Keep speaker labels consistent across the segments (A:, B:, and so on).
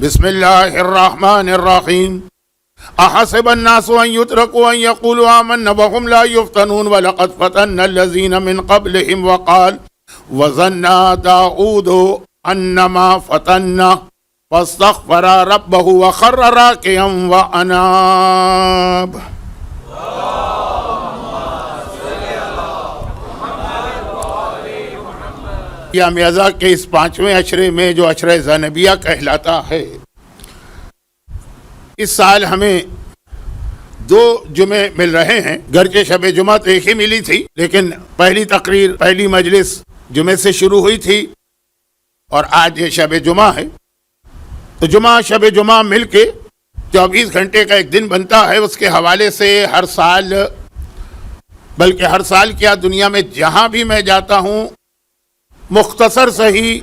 A: بسم اللہ الرحمن الرحیم احسب الناس ان يتركوا ان يقولوا آمنا وهم لا يفتنون ولقد فتنا الذين من قبلهم وقال وظن داود انما فتنا فاستغفر ربه وخر راكعا واناب. یا میازہ کے اس 5ویں عشرے میں جو عشرہ ذنبیہ کہلاتا ہے، اس سال ہمیں 2 جمعے مل رہے ہیں. گرچہ شب جمعہ تو ایک ہی ملی تھی، لیکن پہلی تقریر، پہلی مجلس جمعے سے شروع ہوئی تھی اور آج شب جمعہ ہے. تو جمعہ شب جمعہ مل کے 24 گھنٹے کا ایک دن بنتا ہے. اس کے حوالے سے ہر سال، بلکہ ہر سال کیا، دنیا میں جہاں بھی میں جاتا ہوں، مختصر سے ہی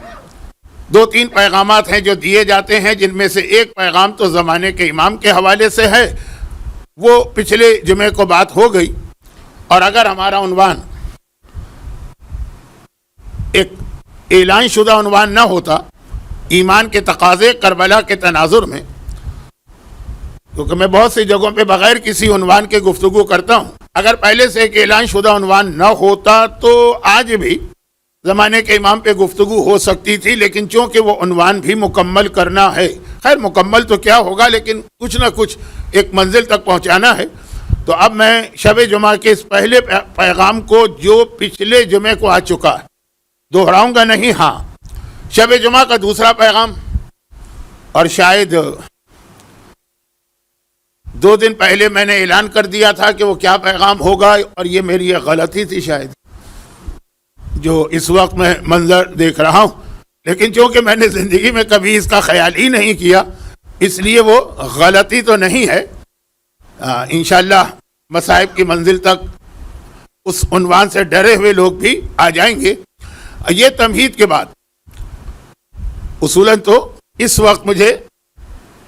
A: 2-3 پیغامات ہیں جو دیے جاتے ہیں، جن میں سے ایک پیغام تو زمانے کے امام کے حوالے سے ہے. وہ پچھلے جمعے کو بات ہو گئی. اور اگر ہمارا عنوان ایک اعلان شدہ عنوان نہ ہوتا، ایمان کے تقاضے کربلا کے تناظر میں، کیونکہ میں بہت سی جگہوں پہ بغیر کسی عنوان کے گفتگو کرتا ہوں، اگر پہلے سے ایک اعلان شدہ عنوان نہ ہوتا تو آج بھی زمانے کے امام پہ گفتگو ہو سکتی تھی. لیکن چونکہ وہ عنوان بھی مکمل کرنا ہے، خیر مکمل تو کیا ہوگا، لیکن کچھ نہ کچھ ایک منزل تک پہنچانا ہے. تو اب میں شب جمعہ کے اس پہلے پیغام کو، جو پچھلے جمعے کو آ چکا ہے، دہراؤں گا نہیں. ہاں، شب جمعہ کا دوسرا پیغام، اور شاید 2 دن پہلے میں نے اعلان کر دیا تھا کہ وہ کیا پیغام ہوگا، اور یہ میری ایک غلطی تھی شاید، جو اس وقت میں منظر دیکھ رہا ہوں. لیکن چونکہ میں نے زندگی میں کبھی اس کا خیال ہی نہیں کیا، اس لیے وہ غلطی تو نہیں ہے. انشاءاللہ مصائب کی منزل تک اس عنوان سے ڈرے ہوئے لوگ بھی آ جائیں گے. یہ تمہید کے بعد اصولاً تو اس وقت مجھے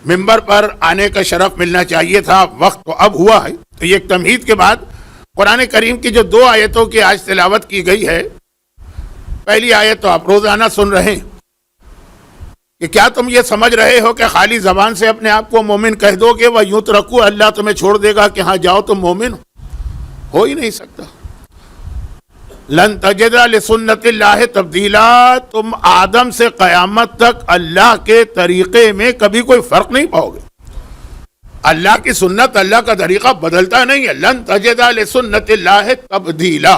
A: ممبر پر آنے کا شرف ملنا چاہیے تھا، وقت تو اب ہوا ہے. تو یہ ایک تمہید کے بعد قرآن کریم کی جو 2 آیتوں کی آج تلاوت کی گئی ہے، پہلی آیت تو آپ روزانہ سن رہے ہیں کہ کیا تم یہ سمجھ رہے ہو کہ خالی زبان سے اپنے آپ کو مومن کہہ دو گے وہ یوں تو رکھو، اللہ تمہیں چھوڑ دے گا کہ ہاں جاؤ تم مومن ہو ہی نہیں سکتا. لن تجد لسنت اللہ تبدیلا، تم آدم سے قیامت تک اللہ کے طریقے میں کبھی کوئی فرق نہیں پاؤ گے. اللہ کی سنت، اللہ کا طریقہ بدلتا نہیں ہے. لن تجد لسنت اللہ تبدیلا،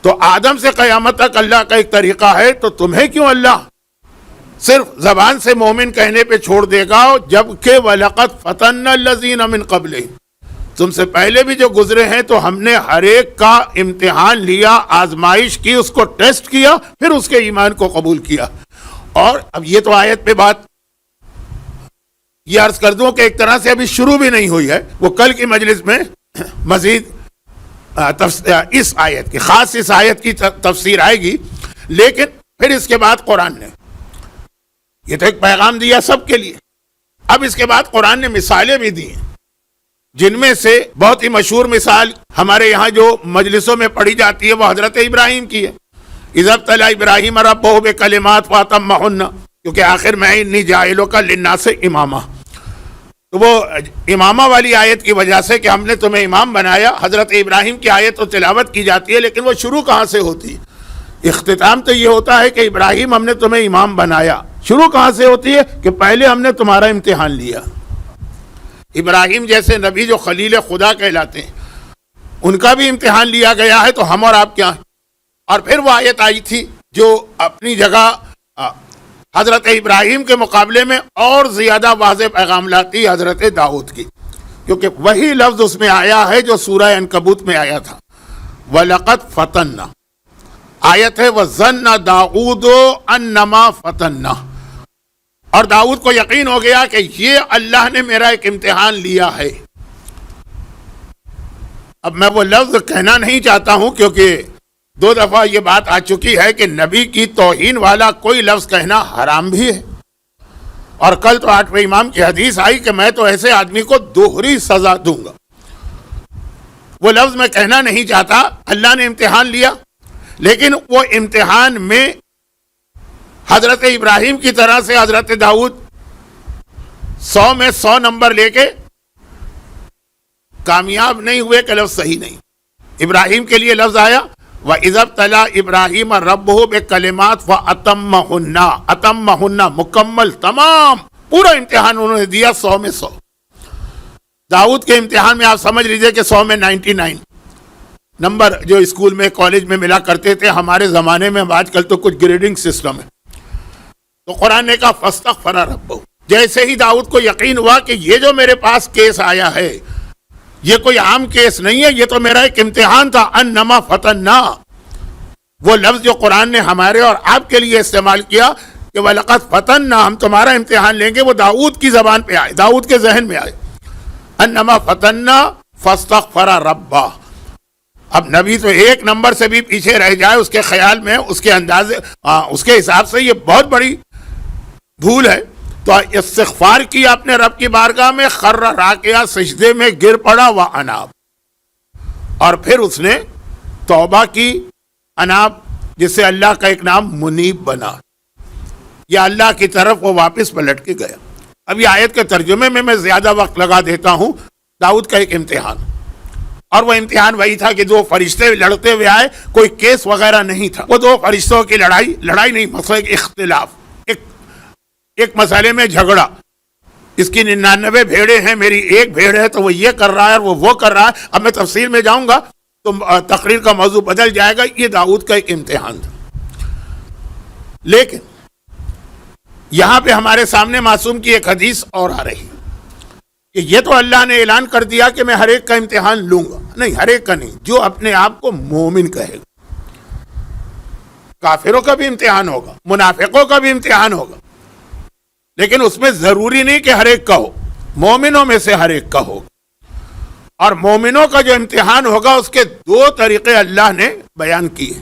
A: تو آدم سے قیامت تک اللہ کا ایک طریقہ ہے، تو تمہیں کیوں اللہ صرف زبان سے مومن کہنے پہ چھوڑ دے گا، جبکہ وَلَقَدْ فَتَنَّا الَّذِينَ مِن قَبْلِهِمْ، تم سے پہلے بھی جو گزرے ہیں تو ہم نے ہر ایک کا امتحان لیا، آزمائش کی، اس کو ٹیسٹ کیا، پھر اس کے ایمان کو قبول کیا. اور اب یہ تو آیت پہ بات یہ عرض کر دوں کہ ایک طرح سے ابھی شروع بھی نہیں ہوئی ہے، وہ کل کی مجلس میں مزید اس آیت کی، خاص اس آیت کی تفسیر آئے گی. لیکن پھر اس کے بعد قرآن نے یہ تو ایک پیغام دیا سب کے لیے. اب اس کے بعد قرآن نے مثالیں بھی دی ہیں، جن میں سے بہت ہی مشہور مثال ہمارے یہاں جو مجلسوں میں پڑھی جاتی ہے وہ حضرت ابراہیم کی ہے. اذ ابتلی ابراہیم ربہ بکلمات فاتمہن، کیونکہ آخر میں انی جاعلک للناس اماما. تو وہ امامہ والی آیت کی وجہ سے کہ ہم نے تمہیں امام بنایا، حضرت ابراہیم کی آیت تو تلاوت کی جاتی ہے، لیکن وہ شروع کہاں سے ہوتی ہے؟ اختتام تو یہ ہوتا ہے کہ ابراہیم ہم نے تمہیں امام بنایا. شروع کہاں سے ہوتی ہے؟ کہ پہلے ہم نے تمہارا امتحان لیا. ابراہیم جیسے نبی جو خلیل خدا کہلاتے ہیں، ان کا بھی امتحان لیا گیا ہے، تو ہم اور آپ کیا ہیں؟ اور پھر وہ آیت آئی تھی جو اپنی جگہ حضرت ابراہیم کے مقابلے میں اور زیادہ واضح پیغام لاتی حضرت داؤد کی، کیونکہ وہی لفظ اس میں آیا ہے جو سورہ عنکبوت میں آیا تھا. وَلَقَدْ فَتَنَّا، آیت ہے وَظَنَّ دَاؤُودُ أَنَّمَا فَتَنَّا، اور داؤد کو یقین ہو گیا کہ یہ اللہ نے میرا ایک امتحان لیا ہے. اب میں وہ لفظ کہنا نہیں چاہتا ہوں، کیونکہ 2 دفعہ یہ بات آ چکی ہے کہ نبی کی توہین والا کوئی لفظ کہنا حرام بھی ہے. اور کل تو 8ویں امام کی حدیث آئی کہ میں تو ایسے آدمی کو دوہری سزا دوں گا. وہ لفظ میں کہنا نہیں چاہتا. اللہ نے امتحان لیا، لیکن وہ امتحان میں حضرت ابراہیم کی طرح سے حضرت داؤد 100 میں 100 نمبر لے کے کامیاب نہیں ہوئے کہ لفظ صحیح نہیں. ابراہیم کے لیے لفظ آیا وَإِذَا ابْتَلَىٰ إِبْرَاهِيمَ رَبُّهُ بِكَلِمَاتٍ فَأَتَمَّهُنَّ أتمہن مکمل تمام پورا امتحان انہوں نے دیا 100 میں 100. داؤد کے امتحان میں آپ سمجھ لیجئے کہ 100 میں 99 نمبر جو اسکول میں کالج میں ملا کرتے تھے. ہمارے زمانے میں آج کل تو کچھ گریڈنگ سسٹم ہے. تو قرآن نے کہا فَاسْتَغْفَرَ رَبَّهُ. جیسے ہی داؤد کو یقین ہوا کہ یہ جو میرے پاس کیس آیا ہے یہ کوئی عام کیس نہیں ہے, یہ تو میرا ایک امتحان تھا. انما فتنا, وہ لفظ جو قرآن نے ہمارے اور آپ کے لیے استعمال کیا کہ وَلَقَدْ فَتَنَّا, ہم تمہارا امتحان لیں گے, وہ داؤد کی زبان پہ آئے, داؤد کے ذہن میں آئے. انما فتنا فاستغفر ربہ. اب نبی تو ایک نمبر سے بھی پیچھے رہ جائے اس کے خیال میں, اس کے اندازے, اس کے حساب سے یہ بہت بڑی بھول ہے. تو استغفار کیا اپنے رب کی بارگاہ میں, خر راکعہ, سجدے میں گر پڑا, واناب, اور پھر اس نے توبہ کی. اناب جس سے اللہ کا ایک نام منیب بنا, یا اللہ کی طرف وہ واپس پلٹ کے گیا. اب یہ آیت کے ترجمے میں زیادہ وقت لگا دیتا ہوں. داؤد کا ایک امتحان, اور وہ امتحان وہی تھا کہ دو فرشتے لڑتے ہوئے آئے, کوئی کیس وغیرہ نہیں تھا. وہ دو فرشتوں کی لڑائی نہیں, مسئلہ ایک اختلاف, ایک مسئلے میں جھگڑا. اس کی 99 بھیڑیں ہیں, میری ایک بھیڑ ہے, تو وہ یہ کر رہا ہے اور وہ کر رہا ہے. اب میں تفصیل میں جاؤں گا تو تقریر کا موضوع بدل جائے گا. یہ داؤد کا ایک امتحان تھا. لیکن یہاں پہ ہمارے سامنے معصوم کی ایک حدیث اور آ رہی کہ یہ تو اللہ نے اعلان کر دیا کہ میں ہر ایک کا امتحان لوں گا. نہیں, ہر ایک کا نہیں, جو اپنے آپ کو مومن کہے گا. کافروں کا بھی امتحان ہوگا, منافقوں کا بھی امتحان ہوگا, لیکن اس میں ضروری نہیں کہ ہر ایک کا ہو. مومنوں میں سے ہر ایک کا ہوگا. اور مومنوں کا جو امتحان ہوگا اس کے 2 طریقے اللہ نے بیان کیے.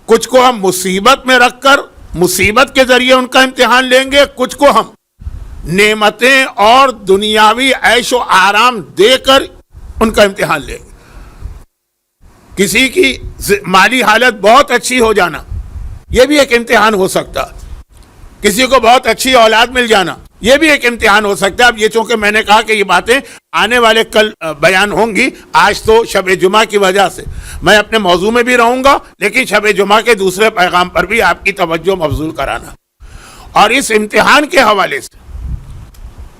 A: کچھ کو ہم مصیبت میں رکھ کر مصیبت کے ذریعے ان کا امتحان لیں گے, کچھ کو ہم نعمتیں اور دنیاوی عیش و آرام دے کر ان کا امتحان لیں گے. کسی کی مالی حالت بہت اچھی ہو جانا یہ بھی ایک امتحان ہو سکتا. کسی کو بہت اچھی اولاد مل جانا یہ بھی ایک امتحان ہو سکتا ہے. اب یہ چونکہ میں نے کہا کہ یہ باتیں آنے والے کل بیان ہوں گی, آج تو شب جمعہ کی وجہ سے میں اپنے موضوع میں بھی رہوں گا, لیکن شب جمعہ کے دوسرے پیغام پر بھی آپ کی توجہ مبذول کرانا. اور اس امتحان کے حوالے سے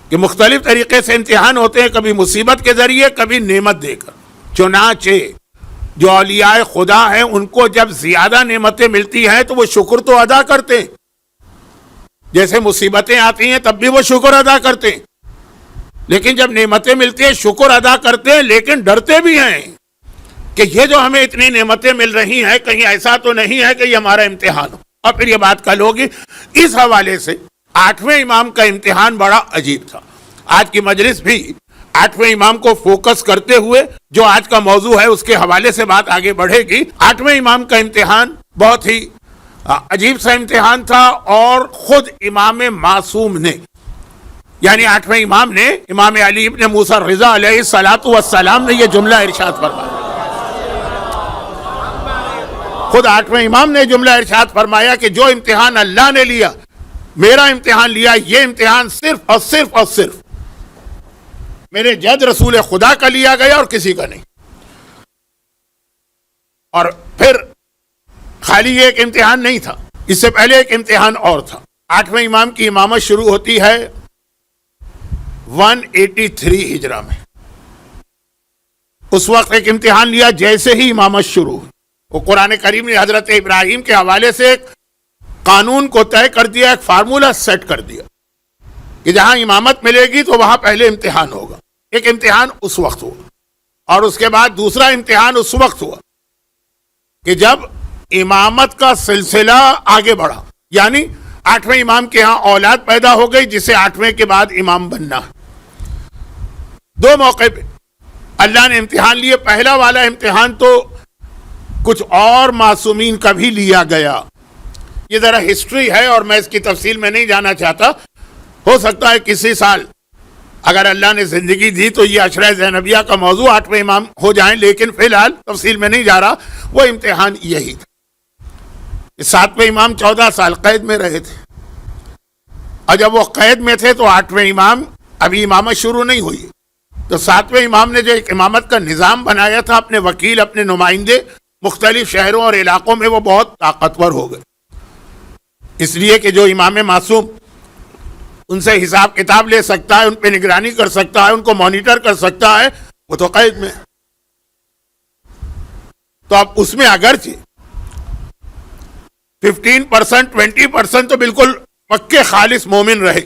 A: کہ مختلف طریقے سے امتحان ہوتے ہیں, کبھی مصیبت کے ذریعے, کبھی نعمت دے کر. چنانچہ جو اولیاء خدا ہیں ان کو جب زیادہ نعمتیں ملتی ہیں تو وہ شکر تو ادا کرتے ہیں, جیسے مصیبتیں آتی ہیں تب بھی وہ شکر ادا کرتے ہیں, لیکن جب نعمتیں ملتی ہیں شکر ادا کرتے ہیں, لیکن ڈرتے بھی ہیں کہ یہ جو ہمیں اتنی نعمتیں مل رہی ہیں کہیں ایسا تو نہیں ہے کہ یہ ہمارا امتحان ہو. اور پھر یہ بات کل ہوگی. اس حوالے سے 8ویں امام کا امتحان بڑا عجیب تھا. آج کی مجلس بھی 8ویں امام کو فوکس کرتے ہوئے جو آج کا موضوع ہے اس کے حوالے سے بات آگے بڑھے گی. 8ویں امام کا امتحان بہت ہی عجیب سا امتحان تھا, اور خود امام معصوم نے, یعنی 8ویں امام نے, امام علی ابن موسیٰ رضا علیہ السلام نے یہ جملہ ارشاد فرمایا. خود 8ویں امام نے جملہ ارشاد فرمایا کہ جو امتحان اللہ نے لیا, میرا امتحان لیا, یہ امتحان صرف اور صرف اور صرف میرے جد رسول خدا کا لیا گیا اور کسی کا نہیں. اور پھر خالی یہ ایک امتحان نہیں تھا, اس سے پہلے ایک امتحان اور تھا. 8ویں امام کی امامت شروع ہوتی ہے 183 ہجرہ میں. اس وقت ایک امتحان لیا جیسے ہی امامت شروع ہوئی. وہ قرآن کریم نے حضرت ابراہیم کے حوالے سے ایک قانون کو طے کر دیا, ایک فارمولہ سیٹ کر دیا کہ جہاں امامت ملے گی تو وہاں پہلے امتحان ہوگا. ایک امتحان اس وقت ہوا, اور اس کے بعد دوسرا امتحان اس وقت ہوا کہ جب امامت کا سلسلہ آگے بڑھا, یعنی 8ویں امام کے ہاں اولاد پیدا ہو گئی جسے 8ویں کے بعد امام بننا ہے. 2 موقع پہ اللہ نے امتحان لیے. پہلا والا امتحان تو کچھ اور معصومین کا بھی لیا گیا. یہ ذرا ہسٹری ہے اور میں اس کی تفصیل میں نہیں جانا چاہتا. ہو سکتا ہے کسی سال اگر اللہ نے زندگی دی تو یہ عشرہ زینبیہ کا موضوع 8ویں امام ہو جائیں, لیکن فی الحال تفصیل میں نہیں جا رہا. وہ امتحان یہی تھا. 7ویں امام 14 سال قید میں رہے تھے. اور جب وہ قید میں تھے تو 8ویں امام ابھی امامت شروع نہیں ہوئی، تو 7ویں امام نے جو ایک امامت کا نظام بنایا تھا، اپنے وکیل، اپنے نمائندے مختلف شہروں اور علاقوں میں، وہ بہت طاقتور ہو گئے، اس لیے کہ جو امام معصوم ان سے حساب کتاب لے سکتا ہے، ان پہ نگرانی کر سکتا ہے، ان کو مانیٹر کر سکتا ہے، وہ تو قید میں۔ تو اب اس میں اگرچہ 15% 20% تو بالکل پکے خالص مومن رہے،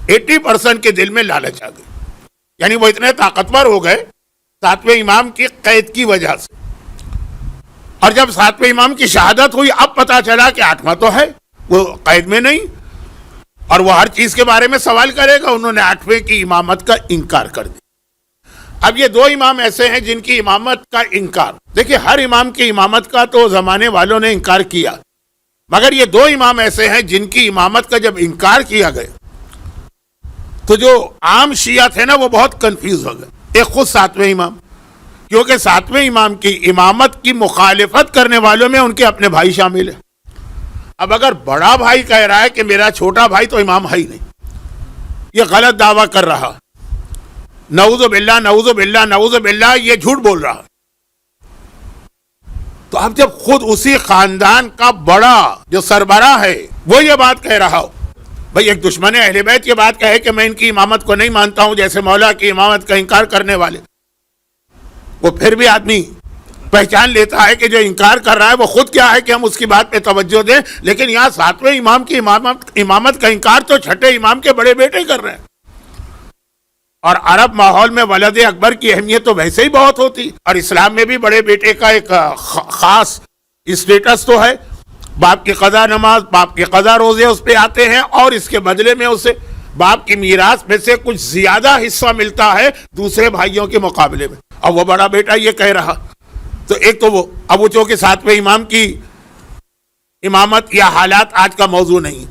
A: 80% کے دل میں لالچ آ گئی، یعنی وہ اتنے طاقتور ہو گئے 7ویں امام کی قید کی وجہ سے۔ اور جب 7ویں امام کی شہادت ہوئی، اب پتا چلا کہ 8واں تو ہے، وہ قید میں نہیں، اور وہ ہر چیز کے بارے میں سوال کرے گا، انہوں نے 8ویں کی امامت کا انکار کر دیا۔ اب یہ 2 امام ایسے ہیں جن کی امامت کا انکار، دیکھیں ہر امام کی امامت کا تو زمانے والوں نے انکار کیا، مگر یہ 2 امام ایسے ہیں جن کی امامت کا جب انکار کیا گیا تو جو عام شیعہ تھے نا وہ بہت کنفیوز ہو گئے۔ ایک خود 7ویں امام، کیونکہ 7ویں امام کی امامت کی مخالفت کرنے والوں میں ان کے اپنے بھائی شامل ہیں۔ اب اگر بڑا بھائی کہہ رہا ہے کہ میرا چھوٹا بھائی تو امام ہے ہی نہیں، یہ غلط دعویٰ کر رہا، نعوذ باللہ نعوذ باللہ نعوذ باللہ، یہ جھوٹ بول رہا۔ تو اب جب خود اسی خاندان کا بڑا جو سربراہ ہے وہ یہ بات کہہ رہا ہو، بھئی ایک دشمن اہل بیت یہ بات کہے کہ میں ان کی امامت کو نہیں مانتا ہوں، جیسے مولا کی امامت کا انکار کرنے والے، وہ پھر بھی آدمی پہچان لیتا ہے کہ جو انکار کر رہا ہے وہ خود کیا ہے کہ ہم اس کی بات پہ توجہ دیں، لیکن یہاں 7ویں امام کی امامت کا انکار تو چھٹے امام کے بڑے بیٹے کر رہے ہیں۔ اور عرب ماحول میں ولد اکبر کی اہمیت تو ویسے ہی بہت ہوتی، اور اسلام میں بھی بڑے بیٹے کا ایک خاص اسٹیٹس تو ہے، باپ کی قضا نماز، باپ کی قضا روزے اس پہ آتے ہیں، اور اس کے بدلے میں اسے باپ کی میراث میں سے کچھ زیادہ حصہ ملتا ہے دوسرے بھائیوں کے مقابلے میں، اور وہ بڑا بیٹا یہ کہہ رہا۔ تو ایک تو وہ اب وہ چونکہ 7ویں امام کی امامت یا حالات آج کا موضوع نہیں،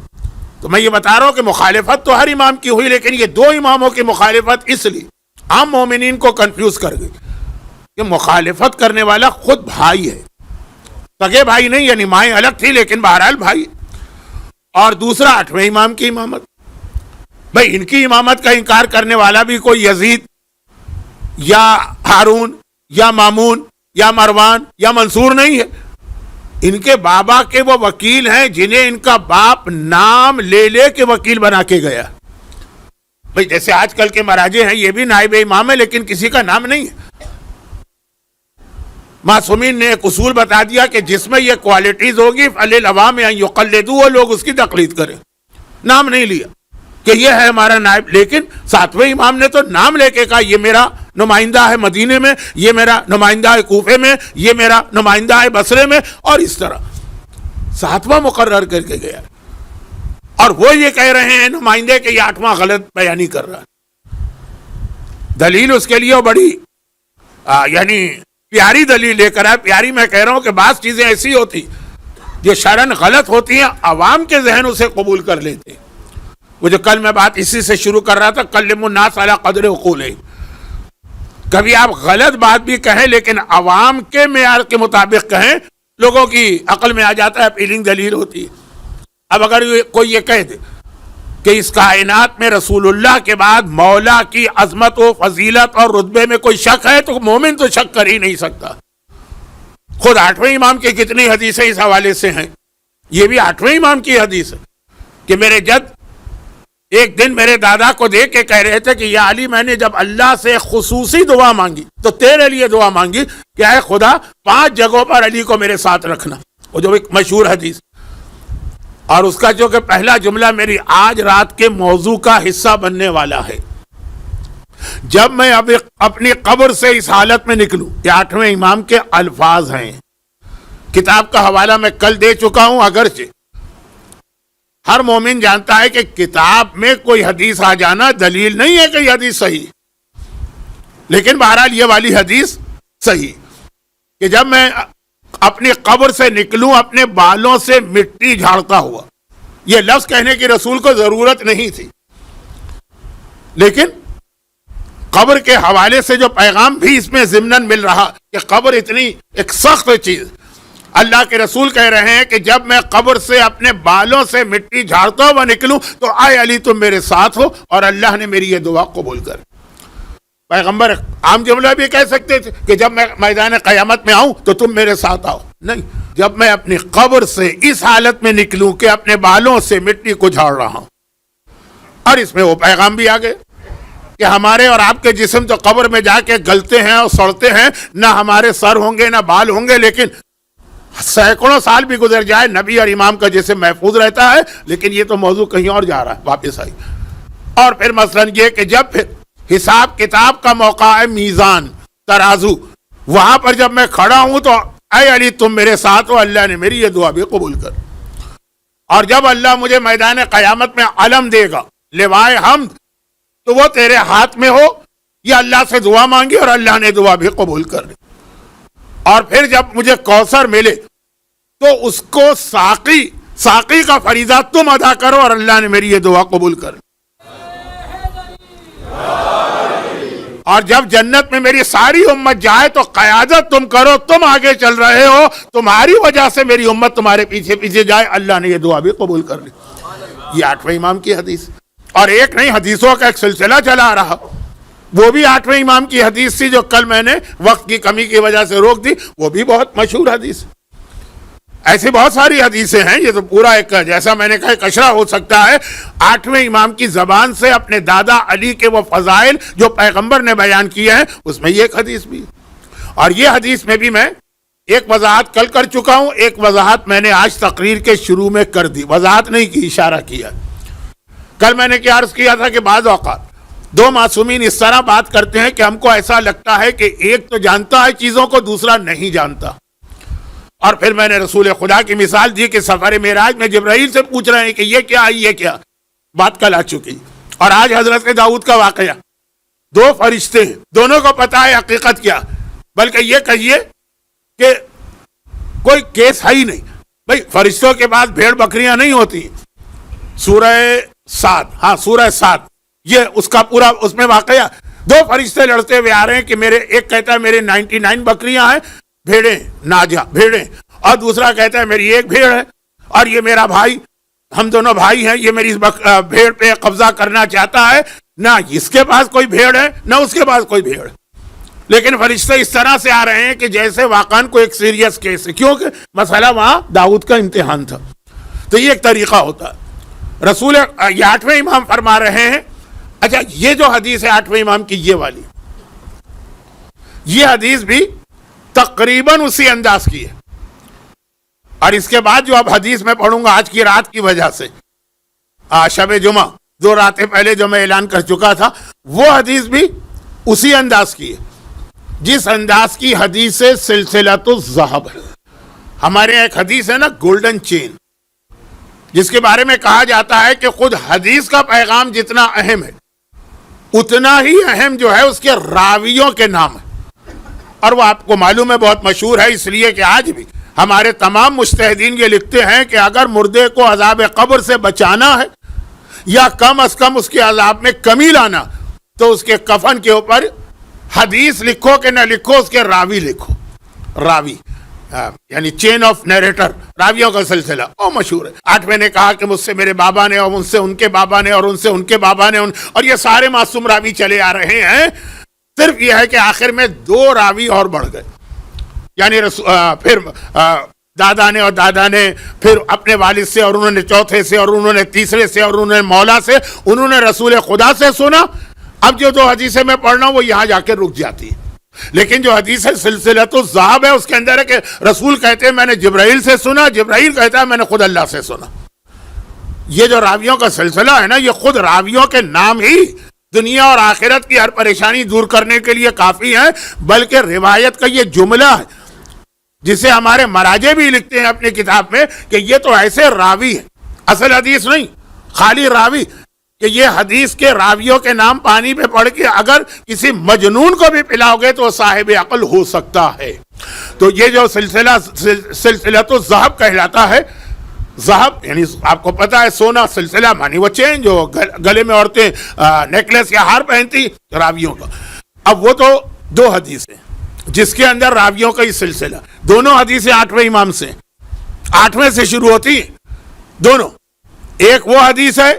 A: تو میں یہ بتا رہا ہوں کہ مخالفت تو ہر امام کی ہوئی، لیکن یہ 2 اماموں کی مخالفت اس لیے عام مومنین کو کنفیوز کر گئی کہ مخالفت کرنے والا خود بھائی ہے، سگے بھائی نہیں، یعنی مائیں الگ تھی لیکن بہرحال بھائی، اور دوسرا 8ویں امام کی امامت، بھئی ان کی امامت کا انکار کرنے والا بھی کوئی یزید یا ہارون یا مامون یا مروان یا منصور نہیں ہے، ان کے بابا کے وہ وکیل ہیں جنہیں ان کا باپ نام لے لے کے وکیل بنا کے گیا۔ بھئی جیسے آج کل کے مراجع ہیں، یہ بھی نائب امام ہے لیکن کسی کا نام نہیں ہے۔ معصومین نے ایک اصول بتا دیا کہ جس میں یہ کوالٹیز ہوگی فَلِلْعَوَامِ أَن يُقَلِّدُوا، وہ لوگ اس کی تقلید کریں، نام نہیں لیا کہ یہ ہے ہمارا نائب، لیکن 7ویں امام نے تو نام لے کے کہا یہ میرا نمائندہ ہے مدینے میں، یہ میرا نمائندہ ہے کوفے میں، یہ میرا نمائندہ ہے بصرے میں، اور اس طرح 7واں مقرر کر کے گیا، اور وہ یہ کہہ رہے ہیں نمائندے کہ یہ 8واں غلط بیانی کر رہا ہے۔ دلیل اس کے لیے بڑی یعنی پیاری دلیل لے کر ہے، پیاری میں کہہ رہا ہوں کہ بعض چیزیں ایسی ہوتی جو شرعاً غلط ہوتی ہیں، عوام کے ذہن اسے قبول کر لیتے ہیں۔ وہ جو کل میں بات اسی سے شروع کر رہا تھا، کلموا الناس علی قدر عقولہم، کبھی آپ غلط بات بھی کہیں لیکن عوام کے معیار کے مطابق کہیں، لوگوں کی عقل میں آ جاتا ہے، اپیلنگ دلیل ہوتی ہے۔ اب اگر کوئی یہ کہہ دے کہ اس کائنات میں رسول اللہ کے بعد مولا کی عظمت و فضیلت اور رتبے میں کوئی شک ہے، تو مومن تو شک کر ہی نہیں سکتا۔ خود 8ویں امام کی کتنی حدیثیں اس حوالے سے ہیں، یہ بھی 8ویں امام کی حدیث ہے کہ میرے جد ایک دن میرے دادا کو دیکھ کے کہہ رہے تھے کہ یا علی، میں نے جب اللہ سے خصوصی دعا مانگی تو تیرے لیے دعا مانگی کہ اے خدا 5 جگہوں پر علی کو میرے ساتھ رکھنا، وہ جو ایک مشہور حدیث، اور اس کا جو کہ پہلا جملہ میری آج رات کے موضوع کا حصہ بننے والا ہے، جب میں اب اپنی قبر سے اس حالت میں نکلوں، یہ 8ویں امام کے الفاظ ہیں۔ کتاب کا حوالہ میں کل دے چکا ہوں، اگرچہ ہر مومن جانتا ہے کہ کتاب میں کوئی حدیث آ جانا دلیل نہیں ہے کہ یہ حدیث صحیح، لیکن بہرحال یہ والی حدیث صحیح کہ جب میں اپنی قبر سے نکلوں اپنے بالوں سے مٹی جھاڑتا ہوا، یہ لفظ کہنے کی رسول کو ضرورت نہیں تھی، لیکن قبر کے حوالے سے جو پیغام بھی اس میں ضمناً مل رہا کہ قبر اتنی ایک سخت چیز، اللہ کے رسول کہہ رہے ہیں کہ جب میں قبر سے اپنے بالوں سے مٹی جھاڑتا ہوا نکلوں تو اے علی تم میرے ساتھ ہو، اور اللہ نے میری یہ دعا قبول کر. پیغمبر عام جملہ بھی کہہ سکتے تھے کہ جب میں میدان قیامت میں آؤں تو تم میرے ساتھ آؤ، نہیں، جب میں اپنی قبر سے اس حالت میں نکلوں کہ اپنے بالوں سے مٹی کو جھاڑ رہا ہوں. اور اس میں وہ پیغام بھی آ گئے کہ ہمارے اور آپ کے جسم تو قبر میں جا کے گلتے ہیں اور سڑتے ہیں، نہ ہمارے سر ہوں گے نہ بال ہوں گے، لیکن سینکڑوں سال بھی گزر جائے نبی اور امام کا جسم محفوظ رہتا ہے. لیکن یہ تو موضوع کہیں اور جا رہا ہے، واپس آئی. اور پھر مثلا یہ کہ جب پھر حساب کتاب کا موقع ہے، میزان ترازو، وہاں پر جب میں کھڑا ہوں تو اے علی تم میرے ساتھ ہو، اللہ نے میری یہ دعا بھی قبول کر. اور جب اللہ مجھے میدان قیامت میں علم دے گا، لوائے حمد، تو وہ تیرے ہاتھ میں ہو، یہ اللہ سے دعا مانگی اور اللہ نے دعا بھی قبول کر لی. اور پھر جب مجھے کوثر ملے تو اس کو ساقی کا فریضہ تم ادا کرو، اور اللہ نے میری یہ دعا قبول کر لی. اور جب جنت میں میری ساری امت جائے تو قیادت تم کرو، تم آگے چل رہے ہو، تمہاری وجہ سے میری امت تمہارے پیچھے پیچھے جائے، اللہ نے یہ دعا بھی قبول کر لی. یہ 8ویں امام کی حدیث، اور ایک نہیں، حدیثوں کا ایک سلسلہ چلا آ رہا. وہ بھی 8ویں امام کی حدیث تھی جو کل میں نے وقت کی کمی کی وجہ سے روک دی، وہ بھی بہت مشہور حدیث. ایسی بہت ساری حدیثیں ہیں، یہ تو پورا ایک، جیسا میں نے کہا، ایک اشرہ ہو سکتا ہے 8ویں امام کی زبان سے اپنے دادا علی کے وہ فضائل جو پیغمبر نے بیان کیے ہیں، اس میں یہ ایک حدیث بھی. اور یہ حدیث میں بھی میں ایک وضاحت کل کر چکا ہوں، ایک وضاحت میں نے آج تقریر کے شروع میں کر دی، وضاحت نہیں کی، اشارہ کیا. کل میں نے کیا عرض کیا تھا کہ بعض اوقات دو معصومین اس طرح بات کرتے ہیں کہ ہم کو ایسا لگتا ہے کہ ایک تو جانتا ہے چیزوں کو، دوسرا نہیں جانتا. اور پھر میں نے رسول خدا کی مثال دی کہ سفر معراج میں جبرائیل سے پوچھ رہے ہیں کہ یہ کیا ہے، یہ کیا، بات کل آ چکی. اور آج حضرت داؤد کا واقعہ، دو فرشتے ہیں، دونوں کو پتا ہے حقیقت کیا، بلکہ یہ کہیے کہ کوئی کیس ہے ہی نہیں. بھئی فرشتوں کے پاس بھیڑ بکریاں نہیں ہوتی. سورہ سورہ 7 یہ اس کا پورا اس میں واقعہ، دو فرشتے لڑتے ہوئے آ رہے ہیں کہ میرے، ایک کہتا ہے میرے 99 بکریاں ہیں، بھیڑیں ناجا بھیڑیں، اور دوسرا کہتا ہے میری ایک بھیڑ ہے اور یہ میرا بھائی، ہم دونوں بھائی ہیں، یہ میری بھیڑ پہ قبضہ کرنا چاہتا ہے، نہ اس کے پاس کوئی بھیڑ ہے نہ اس کے پاس کوئی بھیڑ. لیکن فرشتے اس طرح سے آ رہے ہیں کہ جیسے واقعاً کوئی ایک سیریس کیس ہے، کیونکہ مسئلہ وہاں داؤد کا امتحان تھا. تو یہ ایک طریقہ ہوتا ہے. رسول یہ 8ویں امام فرما رہے ہیں. اچھا، یہ جو حدیث ہے 8ویں امام کی، یہ والی، یہ حدیث بھی تقریباً اسی انداز کی ہے. اور اس کے بعد جو اب حدیث میں پڑھوں گا آج کی رات کی وجہ سے، شب جمعہ 2 راتیں پہلے جو میں اعلان کر چکا تھا، وہ حدیث بھی اسی انداز کی ہے جس انداز کی حدیث سلسلۃ الذہب ہے. ہمارے ایک حدیث ہے نا، گولڈن چین، جس کے بارے میں کہا جاتا ہے کہ خود حدیث کا پیغام جتنا اہم ہے اتنا ہی اہم جو ہے اس کے راویوں کے نام ہے. اور وہ آپ کو معلوم ہے بہت مشہور ہے، اس لیے کہ آج بھی ہمارے تمام مجتہدین یہ لکھتے ہیں کہ اگر مردے کو عذاب قبر سے بچانا ہے یا کم از کم اس کے عذاب میں کمی لانا، تو اس کے کفن کے اوپر حدیث لکھو کہ نہ لکھو، اس کے راوی لکھو. راوی یعنی چین آف نیریٹر، راویوں کا سلسلہ وہ مشہور ہے. 8ویں نے کہا کہ مجھ سے میرے بابا نے، اور ان سے ان کے بابا نے، اور ان سے ان کے بابا نے، اور یہ سارے معصوم راوی چلے آ رہے ہیں. صرف یہ ہے کہ آخر میں 2 راوی اور بڑھ گئے، یعنی پھر دادا نے، اور دادا نے پھر اپنے والد سے، اور انہوں نے چوتھے سے، اور انہوں نے تیسرے سے، اور انہوں نے مولا سے، انہوں نے رسول خدا سے سنا. اب جو 2 حدیثیں میں پڑھنا وہ یہاں جا کے رک جاتی ہے. لیکن جو حدیث ہے سلسلۃ الذہب ہے، اس کے اندر ہے کہ رسول کہتے ہیں میں نے جبرائیل سے سنا، جبرائیل کہتا ہے میں نے خود اللہ سے سنا. یہ جو راویوں کا سلسلہ ہے نا، یہ خود راویوں کے نام ہی دنیا اور آخرت کی ہر پریشانی دور کرنے کے لیے کافی ہے. بلکہ روایت کا یہ جملہ ہے جسے ہمارے مراجع بھی لکھتے ہیں اپنی کتاب میں کہ یہ تو ایسے راوی ہے، اصل حدیث نہیں، خالی راوی، کہ یہ حدیث کے راویوں کے نام پانی پہ پڑھ کے اگر کسی مجنون کو بھی پلاؤ گے تو وہ صاحب عقل ہو سکتا ہے. تو یہ جو سلسلۃ الذہب کہلاتا ہے، ذہب یعنی آپ کو پتا ہے سونا، سلسلہ مانی وہ چین جو گلے میں عورتیں نیکلس یا ہار پہنتی راویوں کا. اب وہ تو 2 حدیث ہیں. جس کے اندر راویوں کا یہ سلسلہ، دونوں حدیثیں 8ویں امام سے، 8ویں سے شروع ہوتی ہیں دونوں. ایک وہ حدیث ہے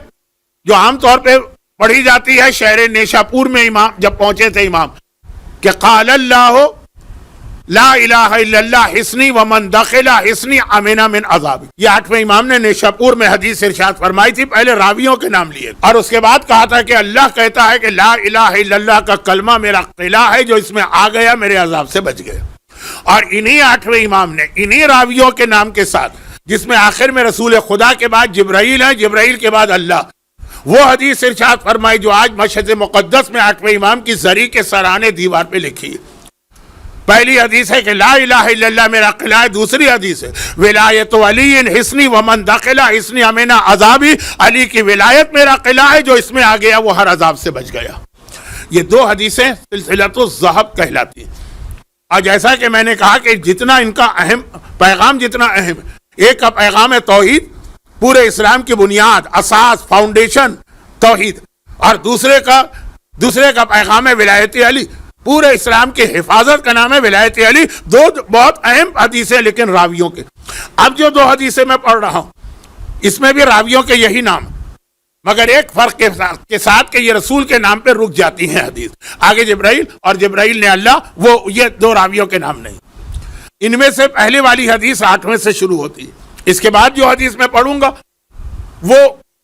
A: جو عام طور پہ پڑھی جاتی ہے شہر نیشاپور میں امام جب پہنچے تھے امام، کہ قال اللہ لا الہ الا اللہ حسنی ومن دخل حسنی امنا من عذاب. یہ 8ویں امام نے نیشاپور میں حدیث ارشاد فرمائی تھی. پہلے راویوں کے نام لیے اور اس کے بعد کہا تھا کہ اللہ کہتا ہے کہ لا الہ الا اللہ کا کلمہ میرا قلعہ ہے، جو اس میں آ گیا میرے عذاب سے بچ گیا. اور انہی 8ویں امام نے انہی راویوں کے نام کے ساتھ، جس میں آخر میں رسول خدا کے بعد جبرائیل ہے، جبرائیل کے بعد اللہ، وہ حدیث ارشاد فرمائی جو آج مشہد مقدس میں 8ویں امام کی زری کے سرانے دیوار پہ لکھی ہے. پہلی حدیث ہے کہ لا الہ الا اللہ میرا قلعہ ہے. دوسری حدیث ہے ولایت علی حسنی ومن دخل حسنی امنا عذابی، علی کی ولایت میرا قلعہ ہے، جو اس میں آ گیا وہ ہر عذاب سے بچ گیا. یہ دو حدیثیں سلسلۃ الذہب کہلاتی ہیں. اور جیسا کہ میں نے کہا کہ جتنا ان کا اہم پیغام جتنا اہم ہے، ایک کا پیغام ہے توحید، پورے اسلام کی بنیاد، اساس، فاؤنڈیشن توحید، اور دوسرے کا پیغام ہے ولایت علی، پورے اسلام کی حفاظت کا نام ہے ولایت علی. دو بہت اہم حدیثیں لیکن راویوں کے. اب جو دو حدیثیں میں پڑھ رہا ہوں اس میں بھی راویوں کے یہی نام، مگر ایک فرق کے ساتھ کہ یہ رسول کے نام پہ رک جاتی ہیں حدیث. آگے جبرائیل اور جبرائیل نے اللہ، وہ یہ دو راویوں کے نام نہیں. ان میں سے پہلے والی حدیث 8ویں سے شروع ہوتی ہے. اس کے بعد جو حدیث میں پڑھوں گا وہ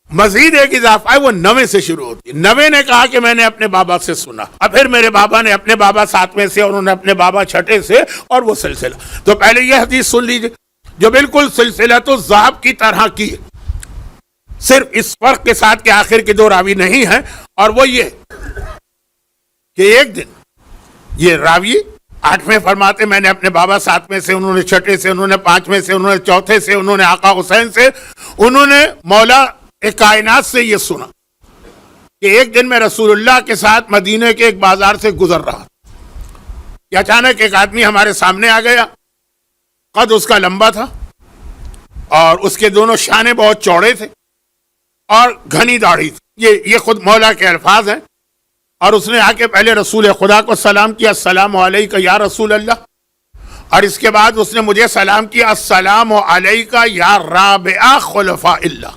A: مزید ایک اضافہ ہے، وہ 9ویں سے شروع ہوتی ہے. 9ویں نے کہا کہ میں نے اپنے بابا سے سنا، اور پھر میرے بابا نے اپنے بابا 7ویں سے، اور انہوں نے اپنے بابا 6 سے، اور وہ سلسلہ. تو پہلے یہ حدیث سن لیجئے جو بالکل سلسلۃ الذہب کی طرح کی ہے، صرف اس فرق کے ساتھ کہ آخر کے دو راوی نہیں ہیں. اور وہ یہ کہ ایک دن یہ راوی 8ویں فرماتے میں نے اپنے بابا 7ویں سے، انہوں نے 6 سے، انہوں نے 5ویں سے، انہوں نے 4 سے، انہوں نے آقا حسین سے، انہوں نے مولا کائنات سے یہ سنا کہ ایک دن میں رسول اللہ کے ساتھ مدینے کے ایک بازار سے گزر رہا کہ اچانک ایک آدمی ہمارے سامنے آ گیا. قد اس کا لمبا تھا اور اس کے دونوں شانے بہت چوڑے تھے اور گھنی داڑھی تھی. یہ خود مولا کے الفاظ ہیں. اور اس نے آ کے پہلے رسول خدا کو سلام کیا، السلام علیکہ یا رسول اللہ، اور اس کے بعد اس نے مجھے سلام کیا، السلام علیکہ یا رابع خلفاء اللہ،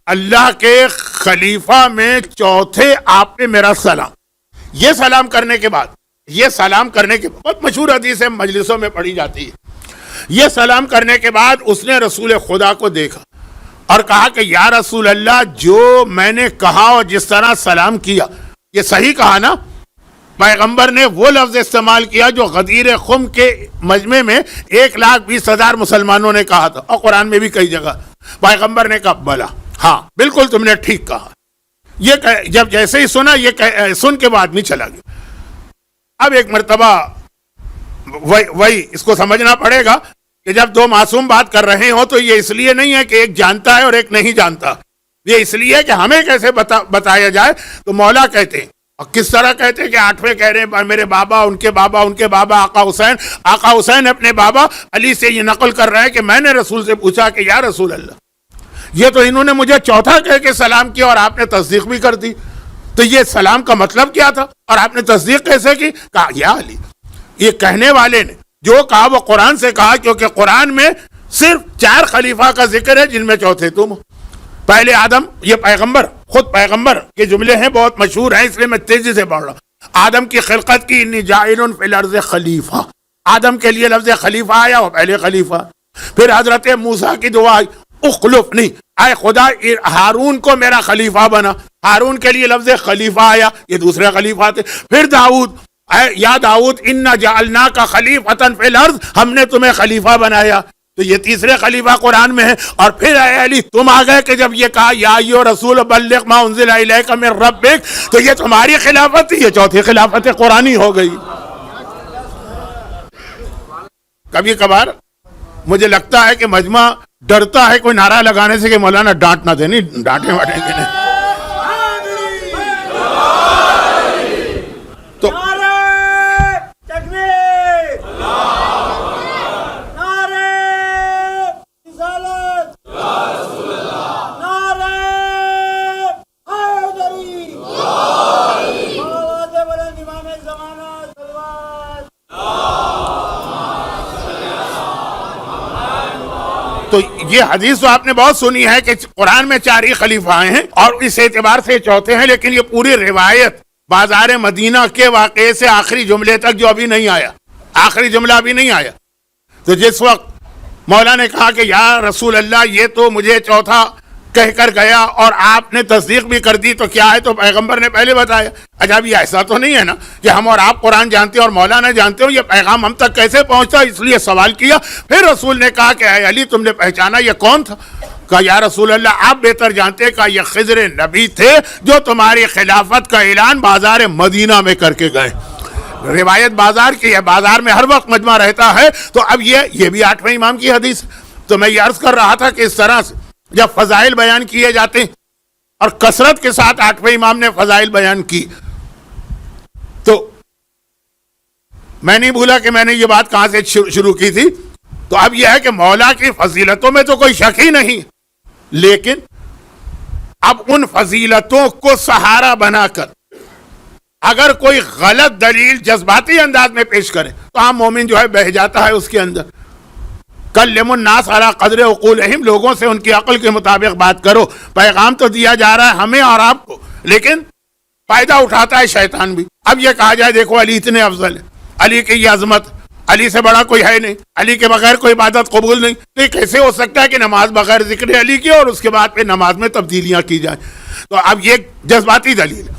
A: اللہ کے خلیفہ میں چوتھے آپ نے میرا سلام. یہ سلام کرنے کے بعد بہت مشہور حدیث ہے، مجلسوں میں پڑھی جاتی ہے. یہ سلام کرنے کے بعد اس نے رسول خدا کو دیکھا اور کہا کہ یا رسول اللہ، جو میں نے کہا اور جس طرح سلام کیا یہ صحیح کہا نا؟ پیغمبر نے وہ لفظ استعمال کیا جو غدیر خم کے مجمع میں 1,20,000 مسلمانوں نے کہا تھا، اور قرآن میں بھی کئی جگہ. پیغمبر نے کہا بلا، ہاں بالکل تم نے ٹھیک کہا. یہ جب جیسے ہی سنا، یہ سن کے بعد نہیں چلا گیا. اب ایک مرتبہ وہی اس کو سمجھنا پڑے گا کہ جب دو معصوم بات کر رہے ہوں تو یہ اس لیے نہیں ہے کہ ایک جانتا ہے اور ایک نہیں جانتا، یہ اس لیے کہ ہمیں کیسے بتایا جائے. تو مولا کہتے ہیں، اور کس طرح کہتے ہیں کہ 8ویں کہہ رہے ہیں میرے بابا، ان کے بابا آقا حسین اپنے بابا علی سے یہ نقل کر رہے ہیں کہ میں نے رسول سے پوچھا کہ یا رسول اللہ، یہ تو انہوں نے مجھے چوتھا کہہ کے سلام کیا اور آپ نے تصدیق بھی کر دی، تو یہ سلام کا مطلب کیا تھا اور آپ نے تصدیق کیسے کی؟ کہا یا علی. یہ کہنے والے نے جو کہا وہ قرآن سے کہا، کیونکہ قرآن میں صرف 4 خلیفہ کا ذکر ہے جن میں چوتھے تم. پہلے آدم، یہ خود پیغمبر کے جملے ہیں، بہت مشہور ہیں، اس لیے میں تیزی سے پڑھ رہا ہوں. آدم کی خلقت کی، انی جاعل فی الارض خلیفہ، آدم کے لیے لفظ خلیفہ آیا، وہ پہلے خلیفہ. پھر حضرت موسیٰ کی دعا، اخلف نہیں، اے خدا ہارون کو میرا خلیفہ بنا، ہارون کے لیے لفظ خلیفہ آیا، یہ دوسرے خلیفہ تھے. پھر داؤد، یا داؤد انا جعلناک خلیفۃ فی الارض، ہم نے تمہیں خلیفہ بنایا، تو یہ تیسرے خلیفہ قرآن میں ہے. اور پھر اے علی تم آ گئے کہ جب یہ کہا یا ایھا رسول بلغ ما انزل الیک من ربک، تو یہ تمہاری خلافت تھی، یہ چوتھی خلافت قرآنی ہو گئی. کبھی کبھار مجھے لگتا ہے کہ مجمع ڈرتا ہے کوئی نعرہ لگانے سے کہ مولانا ڈانٹ نہ دے. نہیں ڈانٹے واٹیں گے نہیں. تو تو یہ حدیث تو آپ نے بہت سنی ہے کہ قرآن میں 4 ہی خلیفہ آئے ہیں اور اس اعتبار سے چوتھے ہیں، لیکن یہ پوری روایت بازار مدینہ کے واقعے سے آخری جملے تک جو ابھی نہیں آیا، آخری جملہ ابھی نہیں آیا، تو جس وقت مولا نے کہا کہ یا رسول اللہ یہ تو مجھے چوتھا کہہ کر گیا اور آپ نے تصدیق بھی کر دی، تو کیا ہے؟ تو پیغمبر نے پہلے بتایا۔ اچھا یہ ایسا تو نہیں ہے نا کہ ہم اور آپ قرآن جانتے اور مولا نہ جانتے ہو، یہ پیغام ہم تک کیسے پہنچتا؟ اس لیے سوال کیا۔ پھر رسول نے کہا کہ اے علی تم نے پہچانا یہ کون تھا؟ کہا یا رسول اللہ آپ بہتر جانتے۔ کہا یہ خضر نبی تھے جو تمہاری خلافت کا اعلان بازار مدینہ میں کر کے گئے۔ روایت بازار کی ہے، بازار میں ہر وقت مجمع رہتا ہے۔ تو اب یہ بھی 8ویں امام کی حدیث۔ تو میں یہ عرض کر رہا تھا کہ اس طرح سے جب فضائل بیان کیے جاتے ہیں اور کثرت کے ساتھ 8ویں امام نے فضائل بیان کی، تو میں نہیں بھولا کہ میں نے یہ بات کہاں سے شروع کی تھی۔ تو اب یہ ہے کہ مولا کی فضیلتوں میں تو کوئی شک ہی نہیں، لیکن اب ان فضیلتوں کو سہارا بنا کر اگر کوئی غلط دلیل جذباتی انداز میں پیش کرے تو عام مومن جو ہے بہہ جاتا ہے اس کے اندر۔ کلم الناس علی قدر عقولہم، لوگوں سے ان کی عقل کے مطابق بات کرو۔ پیغام تو دیا جا رہا ہے ہمیں اور آپ کو، لیکن فائدہ اٹھاتا ہے شیطان بھی۔ اب یہ کہا جائے دیکھو علی اتنے افضل ہے، علی کی یہ عظمت، علی سے بڑا کوئی ہے نہیں، علی کے بغیر کوئی عبادت قبول نہیں، تو یہ کیسے ہو سکتا ہے کہ نماز بغیر ذکر علی کی اور اس کے بعد پہ نماز میں تبدیلیاں کی جائیں؟ تو اب یہ جذباتی دلیل ہے،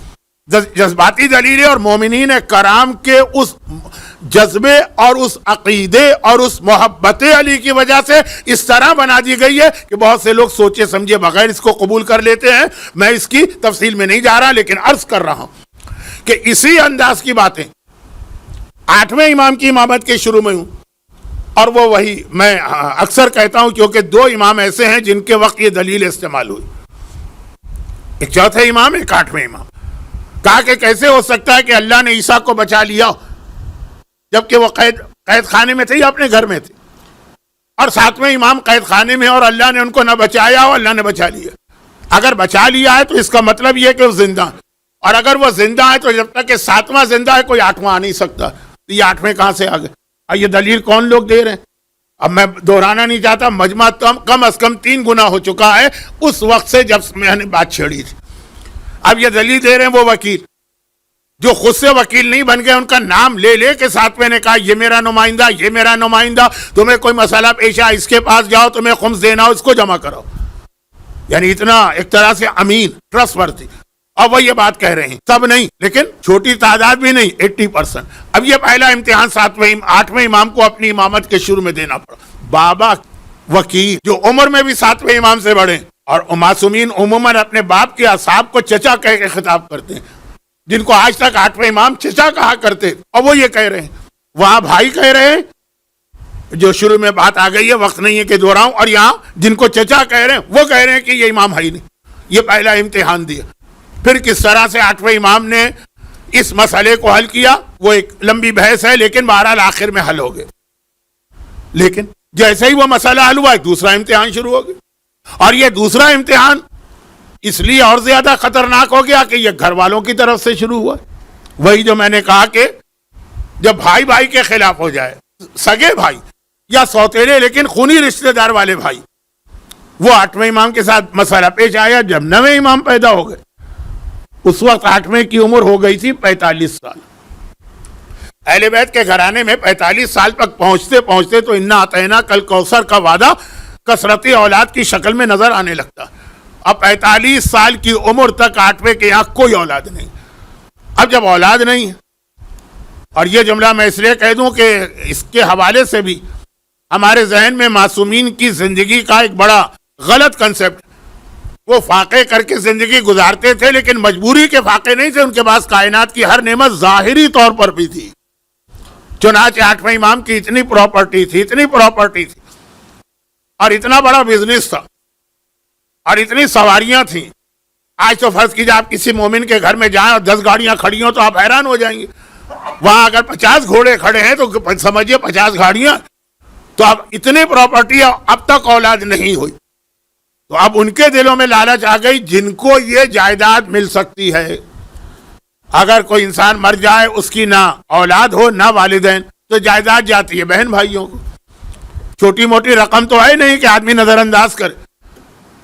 A: جذباتی دلیل ہے، اور مومنین کرام کے اس جذبے اور اس عقیدے اور اس محبت علی کی وجہ سے اس طرح بنا دی گئی ہے کہ بہت سے لوگ سوچے سمجھے بغیر اس کو قبول کر لیتے ہیں۔ میں اس کی تفصیل میں نہیں جا رہا، لیکن عرض کر رہا ہوں کہ اسی انداز کی باتیں 8ویں امام کی امامت کے شروع میں ہوں، اور وہی میں اکثر کہتا ہوں کیونکہ 2 امام ایسے ہیں جن کے وقت یہ دلیل استعمال ہوئی، ایک چوتھے امام ایک 8ویں امام۔ کہا کہ کیسے ہو سکتا ہے کہ اللہ نے عیسیٰ کو بچا لیا جبکہ وہ قید خانے میں تھے یا اپنے گھر میں تھے، اور 7ویں امام قید خانے میں اور اللہ نے ان کو نہ بچایا اور اللہ نے بچا لیا۔ اگر بچا لیا ہے تو اس کا مطلب یہ ہے کہ وہ زندہ ہے، اور اگر وہ زندہ ہے تو جب تک کہ 7واں زندہ ہے کوئی 8واں آ نہیں سکتا، تو یہ 8ویں کہاں سے آ گئے؟ اور یہ دلیل کون لوگ دے رہے ہیں؟ اب میں دہرانا نہیں چاہتا، مجمع کم از کم 3 گنا ہو چکا ہے اس وقت سے جب میں نے بات چھیڑی تھی۔ اب یہ دلیل دے رہے ہیں وہ وکیل جو خود سے وکیل نہیں بن گئے، ان کا نام لے لے کے 7ویں نے کہا یہ میرا نمائندہ، یہ میرا نمائندہ، تمہیں کوئی مسئلہ پیش آ اس کے پاس جاؤ، تمہیں خمس دینا ہو اس کو جمع کرو، یعنی اتنا ایک طرح سے امین، ٹرسٹ ورتھی۔ اب وہ یہ بات کہہ رہے ہیں، سب نہیں لیکن چھوٹی تعداد بھی نہیں، 80%۔ اب یہ پہلا امتحان 8ویں امام کو اپنی امامت کے شروع میں دینا پڑا۔ بابا وکیل جو عمر میں بھی 7ویں امام سے بڑے، اور معصومین عموماً اپنے باپ کے اصحاب کو چچا کہہ کے خطاب کرتے ہیں، جن کو آج تک 8ویں امام چچا کہا کرتے، اور وہ یہ کہہ رہے ہیں، وہاں بھائی کہہ رہے ہیں، جو شروع میں بات آ گئی ہے، وقت نہیں ہے کہ دہراؤں، اور یہاں جن کو چچا کہہ رہے ہیں وہ کہہ رہے ہیں کہ یہ امام ہے ہی نہیں۔ یہ پہلا امتحان دیا۔ پھر کس طرح سے 8ویں امام نے اس مسئلے کو حل کیا وہ ایک لمبی بحث ہے، لیکن بہرحال آخر میں حل ہو گئے۔ لیکن جیسے ہی وہ مسئلہ حل ہوا، ایک دوسرا امتحان شروع ہو گیا، اور یہ دوسرا امتحان اس لیے اور زیادہ خطرناک ہو گیا کہ یہ گھر والوں کی طرف سے شروع ہوا۔ وہی جو میں نے کہا کہ جب بھائی بھائی کے خلاف ہو جائے، سگے بھائی یا سوتیلے لیکن خونی رشتہ دار والے بھائی، وہ 8ویں امام کے ساتھ مسئلہ پیش آیا۔ جب 9ویں امام پیدا ہو گئے، اس وقت 8ویں کی عمر ہو گئی تھی 45 سال۔ اہل بیت کے گھرانے میں 45 سال تک پہنچتے پہنچتے تو انا اعطینا کل کوثر کا وعدہ کثرتی اولاد کی شکل میں نظر آنے لگتا۔ اب 45 سال کی عمر تک 8ویں کے یہاں کوئی اولاد نہیں۔ اب جب اولاد نہیں ہے، اور یہ جملہ میں اس لیے کہہ دوں کہ اس کے حوالے سے بھی ہمارے ذہن میں معصومین کی زندگی کا ایک بڑا غلط کنسپٹ، وہ فاقے کر کے زندگی گزارتے تھے لیکن مجبوری کے فاقے نہیں تھے، ان کے پاس کائنات کی ہر نعمت ظاہری طور پر بھی تھی۔ چنانچہ 8ویں امام کی اتنی پراپرٹی تھی اور اتنا بڑا بزنس تھا اور اتنی سواریاں تھیں۔ آج تو فرض کیجیے آپ کسی مومن کے گھر میں جائیں اور 10 گاڑیاں کھڑی ہوں تو آپ حیران ہو جائیں گے۔ وہاں اگر 50 گھوڑے کھڑے ہیں تو سمجھیے 50 گاڑیاں۔ تو اب اتنی پراپرٹی اب تک اولاد نہیں ہوئی، تو اب ان کے دلوں میں لالچ آ گئی جن کو یہ جائیداد مل سکتی ہے۔ اگر کوئی انسان مر جائے، اس کی نہ اولاد ہو نہ والدین، تو جائیداد جاتی ہے بہن بھائیوں کو۔ چھوٹی موٹی رقم تو ہے نہیں کہ آدمی نظر انداز کرے.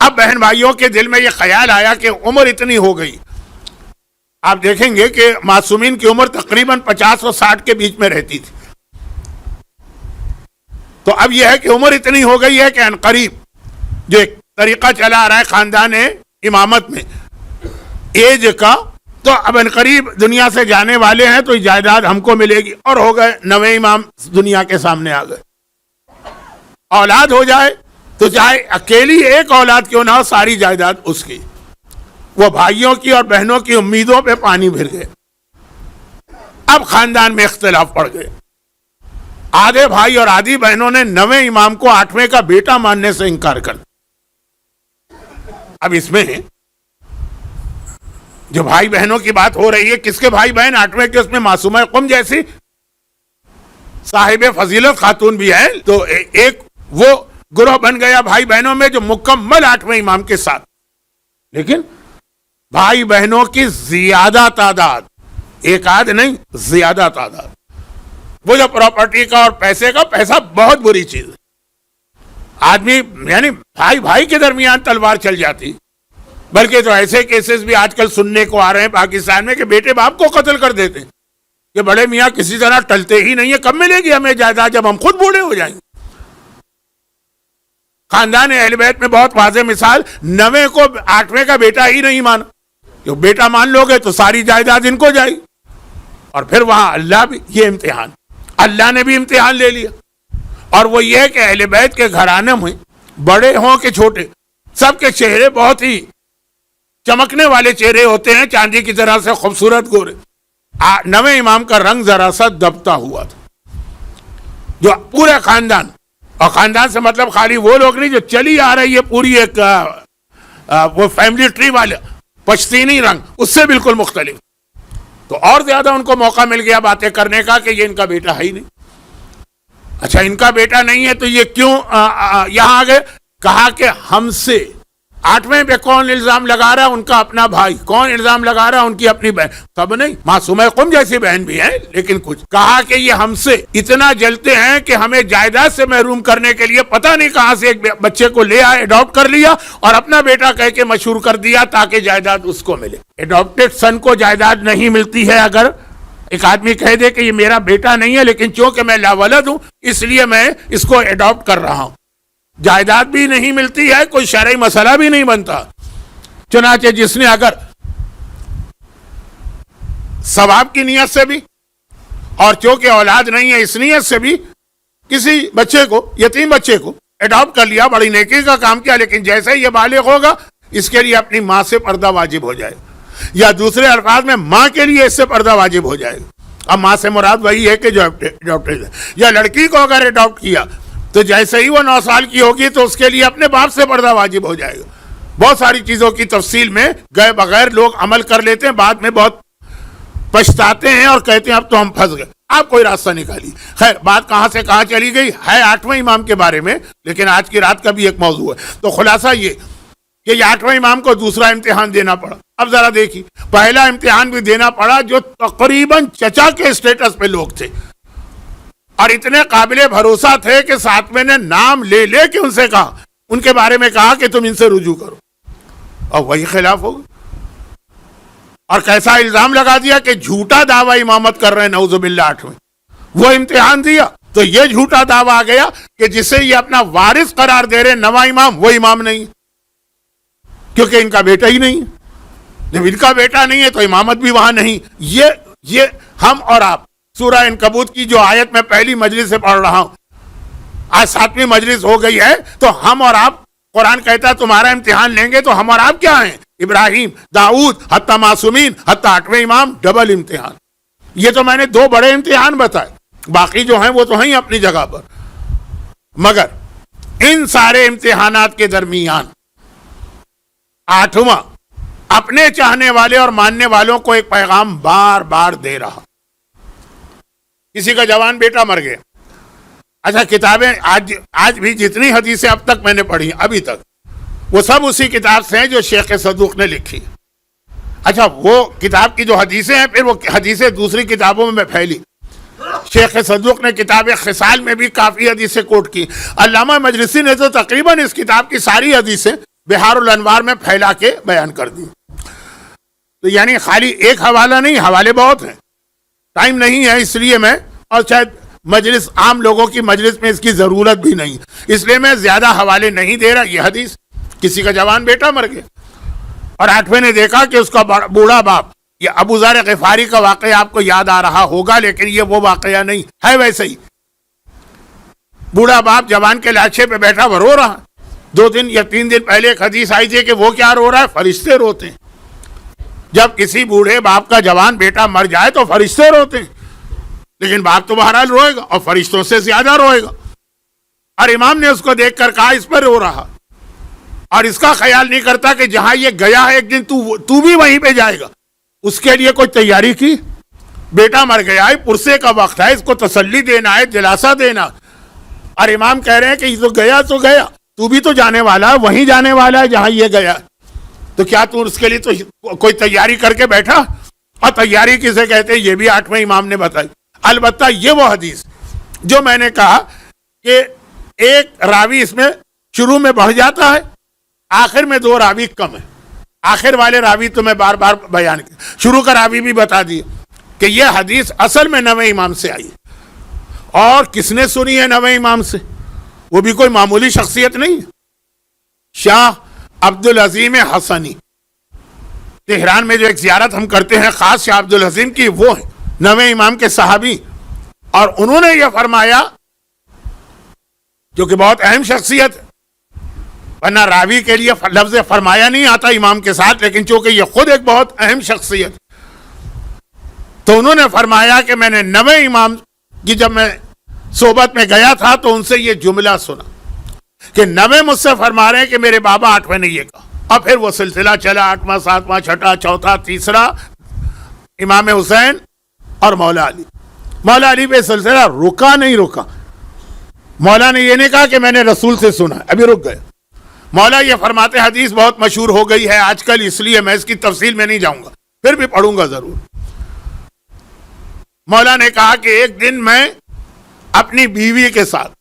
A: اب بہن بھائیوں کے دل میں یہ خیال آیا کہ عمر اتنی ہو گئی. آپ دیکھیں گے کہ معصومین کی عمر تقریباً 50 اور 60 کے بیچ میں رہتی تھی. تو اب یہ ہے کہ عمر اتنی ہو گئی ہے کہ عنقریب جو ایک طریقہ چلا آ رہا ہے خاندان امامت میں ایج کا, تو اب عنقریب دنیا سے جانے والے ہیں تو جائیداد ہم کو ملے گی. اور ہو گئے نویں امام دنیا کے سامنے آ گئے. اولاد ہو جائے تو چاہے اکیلی ایک اولاد کیوں نہ ہو, ساری جائیداد اس کی. وہ بھائیوں کی اور بہنوں کی امیدوں پہ پانی پھر گئے. اب خاندان میں اختلاف پڑ گئے. آدھے بھائی اور آدھی بہنوں نے نویں امام کو 8ویں کا بیٹا ماننے سے انکار کر دیا. اب اس میں جو بھائی بہنوں کی بات ہو رہی ہے, کس کے بھائی بہن 8ویں کے, اس میں معصومہ قم جیسی صاحب فضیلت خاتون بھی ہے. تو ایک وہ گروہ بن گیا بھائی بہنوں میں جو مکمل 8ویں امام کے ساتھ. لیکن بھائی بہنوں کی زیادہ تعداد, ایک آدھ نہیں زیادہ تعداد. وہ جو پراپرٹی کا اور پیسے کا, پیسہ بہت بری چیز ہے. آدمی یعنی بھائی بھائی کے درمیان تلوار چل جاتی. بلکہ تو ایسے کیسز بھی آج کل سننے کو آ رہے ہیں پاکستان میں کہ بیٹے باپ کو قتل کر دیتے ہیں کہ بڑے میاں کسی طرح ٹلتے ہی نہیں ہے, کب ملے گی ہمیں جائیداد جب ہم خود بوڑھے ہو جائیں گے. خاندان اہل بیت میں بہت واضح مثال, 9ویں کو 8ویں کا بیٹا ہی نہیں مانا. جو بیٹا مان لو گے تو ساری جائیداد ان کو جائے گی. اور پھر وہاں اللہ بھی, یہ امتحان اللہ نے بھی امتحان لے لیا. اور وہ یہ کہ اہل بیت کے گھرانے میں بڑے ہوں کہ چھوٹے, سب کے چہرے بہت ہی چمکنے والے چہرے ہوتے ہیں, چاندی کی طرح سے خوبصورت گورے. 9ویں امام کا رنگ ذرا سا دبتا ہوا تھا. جو پورے خاندان, اور خاندان سے مطلب خالی وہ لوگ نہیں جو چلی آ رہی ہے پوری ایک وہ فیملی ٹری والے پشتینی رنگ, اس سے بالکل مختلف. تو اور زیادہ ان کو موقع مل گیا باتیں کرنے کا کہ یہ ان کا بیٹا ہے ہی نہیں. اچھا ان کا بیٹا نہیں ہے تو یہ کیوں یہاں آ گئے؟ کہا کہ ہم سے 8ویں پہ کون الزام لگا رہا ہے؟ ان کا اپنا بھائی. کون الزام لگا رہا ہے؟ ان کی اپنی بہن. سب نہیں, معصومہ قم جیسی بہن بھی ہیں, لیکن کچھ. کہا کہ یہ ہم سے اتنا جلتے ہیں کہ ہمیں جائیداد سے محروم کرنے کے لیے پتہ نہیں کہاں سے ایک بچے کو لے آئے, اڈاپٹ کر لیا اور اپنا بیٹا کہہ کے مشہور کر دیا تاکہ جائیداد اس کو ملے. اڈاپٹڈ سن کو جائیداد نہیں ملتی ہے. اگر ایک آدمی کہہ دے کہ یہ میرا بیٹا نہیں ہے لیکن چونکہ میں لاولد ہوں اس لیے میں اس کو اڈاپٹ کر رہا ہوں, جائیداد بھی نہیں ملتی ہے, کوئی شرعی مسئلہ بھی نہیں بنتا. چنانچہ جس نے اگر ثواب کی نیت سے بھی اور چونکہ اولاد نہیں ہے اس نیت سے بھی کسی بچے کو, یتیم بچے کو اڈاپٹ کر لیا, بڑی نیکی کا کام کیا. لیکن جیسے یہ بالغ ہوگا اس کے لیے اپنی ماں سے پردہ واجب ہو جائے گا, یا دوسرے الفاظ میں ماں کے لیے اس سے پردہ واجب ہو جائے گا. اب ماں سے مراد وہی ہے کہ جو اڈاپٹڈ ہے. یا لڑکی کو اگر اڈاپٹ کیا تو جیسے ہی وہ 9 سال کی ہوگی تو اس کے لیے اپنے باپ سے پردہ واجب ہو جائے گا. بہت ساری چیزوں کی تفصیل میں گئے بغیر لوگ عمل کر لیتے ہیں, بعد میں بہت پچھتاتے ہیں اور کہتے ہیں اب تو ہم پھنس گئے. آپ کوئی راستہ نکالیے. خیر بات کہاں سے کہاں چلی گئی ہے 8ویں امام کے بارے میں, لیکن آج کی رات کا بھی ایک موضوع ہے. تو خلاصہ یہ کہ 8ویں امام کو دوسرا امتحان دینا پڑا. اب ذرا دیکھیے, پہلا امتحان بھی دینا پڑا جو تقریباً چچا کے اسٹیٹس پہ لوگ تھے اور اتنے قابل بھروسہ تھے کہ 7ویں نے نام لے لے کے ان سے کہا, ان کے بارے میں کہا کہ تم ان سے رجوع کرو, اور وہی خلاف ہو گئے. اور کیسا الزام لگا دیا کہ جھوٹا دعویٰ امامت کر رہے ہیں, نعوذ باللہ. 8ویں وہ امتحان دیا تو یہ جھوٹا دعویٰ آ گیا کہ جسے یہ اپنا وارث قرار دے رہے 9واں امام, وہ امام نہیں کیونکہ ان کا بیٹا ہی نہیں. جب ان کا بیٹا نہیں ہے تو امامت بھی وہاں نہیں. یہ ہم اور آپ سورہ عنکبوت کی جو آیت میں پہلی مجلس سے پڑھ رہا ہوں, آج 7ویں مجلس ہو گئی ہے, تو ہم اور آپ, قرآن کہتا ہے تمہارا امتحان لیں گے, تو ہم اور آپ کیا ہیں؟ ابراہیم, داؤد, حتی معصومین, حتی 8ویں امام, ڈبل امتحان. یہ تو میں نے 2 بڑے امتحان بتائے, باقی جو ہیں وہ تو ہیں اپنی جگہ پر. مگر ان سارے امتحانات کے درمیان 8واں اپنے چاہنے والے اور ماننے والوں کو ایک پیغام بار بار دے رہا. کسی کا جوان بیٹا مر گیا. اچھا کتابیں آج بھی جتنی حدیثیں اب تک میں نے پڑھی ابھی تک, وہ سب اسی کتاب سے ہیں جو شیخ صدوق نے لکھی. اچھا وہ کتاب کی جو حدیثیں ہیں پھر وہ حدیثیں دوسری کتابوں میں پھیلی. شیخ صدوق نے کتاب خصال میں بھی کافی حدیثیں کوٹ کی. علامہ مجلسی نے تو تقریباً اس کتاب کی ساری حدیثیں بہار الانوار میں پھیلا کے بیان کر دی. تو یعنی خالی ایک حوالہ نہیں، حوالے بہت ہیں. ٹائم نہیں ہے اس لیے میں، اور شاید مجلس عام لوگوں کی مجلس میں اس کی ضرورت بھی نہیں، اس لیے میں زیادہ حوالے نہیں دے رہا. یہ حدیث کسی کا جوان بیٹا مر گیا اور 8ویں نے دیکھا کہ اس کا بوڑھا باپ، یہ ابو ذر غفاری کا واقعہ آپ کو یاد آ رہا ہوگا، لیکن یہ وہ واقعہ نہیں ہے. ویسے ہی بوڑھا باپ جوان کے لاچھے پہ بیٹھا وہ رو رہا. 2 دن یا 3 دن پہلے ایک حدیث آئی تھی کہ وہ کیا رو رہا ہے؟ فرشتے روتے ہیں. جب کسی بوڑھے باپ کا جوان بیٹا مر جائے تو فرشتے روتے ہیں، لیکن باپ تو بہرحال روئے گا اور فرشتوں سے زیادہ روئے گا. اور امام نے اس کو دیکھ کر کہا اس پر رو رہا، اور اس کا خیال نہیں کرتا کہ جہاں یہ گیا ہے ایک دن تو بھی وہیں پہ جائے گا. اس کے لیے کوئی تیاری کی؟ بیٹا مر گیا ہے، پرسے کا وقت ہے، اس کو تسلی دینا ہے، دلاسا دینا. اور امام کہہ رہے ہیں کہ یہ تو گیا تو بھی تو جانے والا ہے، وہیں جانے والا ہے جہاں یہ گیا. تو کیا تو اس کے لیے تو کوئی تیاری کر کے بیٹھا؟ اور تیاری کسے کہتے ہیں یہ بھی 8ویں امام نے بتائی. البتہ یہ وہ حدیث جو میں نے کہا کہ ایک راوی اس میں شروع میں بڑھ جاتا ہے، آخر میں 2 راوی کم ہے. آخر والے راوی تو میں بار بار بیان کیا، شروع کا راوی بھی بتا دیا کہ یہ حدیث اصل میں 9ویں امام سے آئی. اور کس نے سنی ہے 9ویں امام سے؟ وہ بھی کوئی معمولی شخصیت نہیں، شاہ عبدالعظیم حسنی. تہران میں جو ایک زیارت ہم کرتے ہیں خاص شاہ عبدالعظیم کی، وہ ہے 9ویں امام کے صحابی. اور انہوں نے یہ فرمایا، جو کہ بہت اہم شخصیت ہے، ورنہ راوی کے لیے لفظ فرمایا نہیں آتا امام کے ساتھ، لیکن چونکہ یہ خود ایک بہت اہم شخصیت، تو انہوں نے فرمایا کہ میں نے 9ویں امام کی جب میں صحبت میں گیا تھا تو ان سے یہ جملہ سنا کہ 9ویں مجھ سے فرما رہے ہیں کہ میرے بابا 8ویں نے یہ کہا. اور پھر وہ سلسلہ چلا، 8واں 7واں 6واں 4تھا 3 امام حسین اور مولا علی. مولا علی پہ سلسلہ رکا. مولا نے یہ نہیں کہا کہ میں نے رسول سے سنا، ابھی رک گئے. مولا یہ فرماتے حدیث بہت مشہور ہو گئی ہے آج کل، اس لیے میں اس کی تفصیل میں نہیں جاؤں گا، پھر بھی پڑھوں گا ضرور. مولا نے کہا کہ ایک دن میں اپنی بیوی کے ساتھ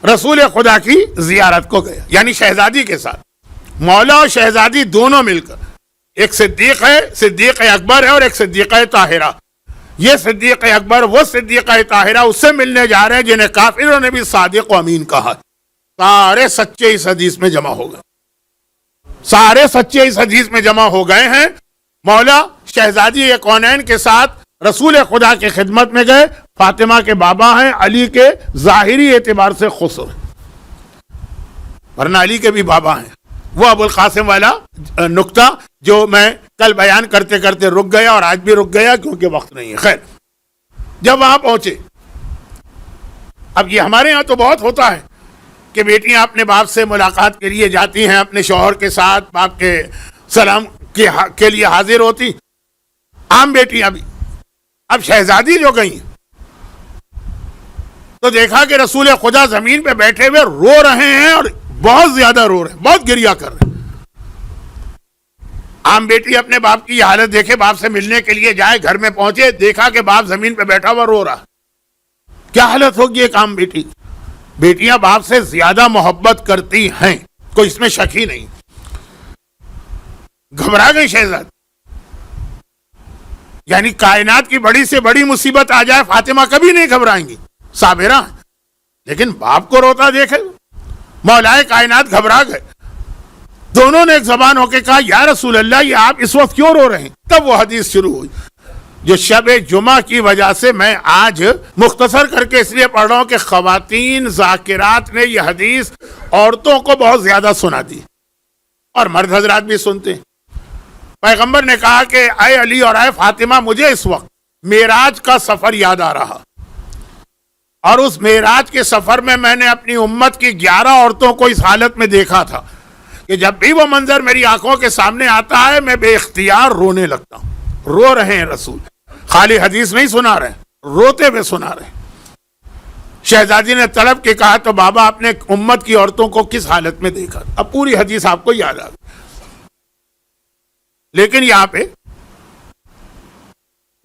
A: رسول خدا کی زیارت کو گیا، یعنی شہزادی کے ساتھ. مولا اور شہزادی دونوں مل کر، ایک صدیق ہے، صدیق اکبر ہے، اور ایک صدیقہ طاہرہ. یہ صدیق اکبر وہ صدیقہ طاہرہ اس سے ملنے جا رہے ہیں جنہیں کافروں نے بھی صادق و امین کہا. سارے سچے اس حدیث میں جمع ہو گئے، سارے سچے اس حدیث میں جمع ہو گئے ہیں. مولا شہزادی کونین کے ساتھ رسول خدا کی خدمت میں گئے. فاطمہ کے بابا ہیں، علی کے ظاہری اعتبار سے خسر ہیں، ورنہ علی کے بھی بابا ہیں. وہ ابو القاسم والا نقطہ جو میں کل بیان کرتے کرتے رک گیا، اور آج بھی رک گیا کیونکہ وقت نہیں ہے. خیر، جب وہاں پہنچے، اب یہ ہمارے ہاں تو بہت ہوتا ہے کہ بیٹیاں اپنے باپ سے ملاقات کے لیے جاتی ہیں، اپنے شوہر کے ساتھ باپ کے سلام کے لیے حاضر ہوتی، عام بیٹیاں بھی. اب شہزادی جو گئی تو دیکھا کہ رسول خدا زمین پہ بیٹھے ہوئے رو رہے ہیں، اور بہت زیادہ رو رہے ہیں، بہت گریہ کر رہے ہیں. عام بیٹی اپنے باپ کی یہ حالت دیکھے، باپ سے ملنے کے لیے جائے، گھر میں پہنچے، دیکھا کہ باپ زمین پہ بیٹھا ہوا رو رہا. کیا حالت ہوگی ایک عام بیٹی؟ بیٹیاں باپ سے زیادہ محبت کرتی ہیں، کوئی اس میں شک ہی نہیں. گھبرا گئی شہزادی. یعنی کائنات کی بڑی سے بڑی مصیبت آ جائے، فاطمہ کبھی نہیں گھبرائیں گی، صابرہ. لیکن باپ کو روتا دیکھے مولا کائنات گھبرا گئے. دونوں نے ایک زبان ہو کے کہا یا رسول اللہ، یہ آپ اس وقت کیوں رو رہے ہیں؟ تب وہ حدیث شروع ہوئی جو شب جمعہ کی وجہ سے میں آج مختصر کر کے اس لیے پڑھ رہا ہوں کہ خواتین ذاکرات نے یہ حدیث عورتوں کو بہت زیادہ سنا دی، اور مرد حضرات بھی سنتے ہیں. پیغمبر نے کہا کہ اے علی اور اے فاطمہ، مجھے اس وقت معراج کا سفر یاد آ رہا، اور اس معراج کے سفر میں نے اپنی امت کی 11 عورتوں کو اس حالت میں دیکھا تھا کہ جب بھی وہ منظر میری آنکھوں کے سامنے آتا ہے میں بے اختیار رونے لگتا ہوں. رو رہے ہیں رسول، خالی حدیث نہیں سنا رہے، روتے ہوئے سنا رہے. شہزادی نے طلب کے کہا تو بابا اپنے امت کی عورتوں کو کس حالت میں دیکھا؟ اب پوری حدیث آپ کو یاد آ گئی، لیکن یہاں پہ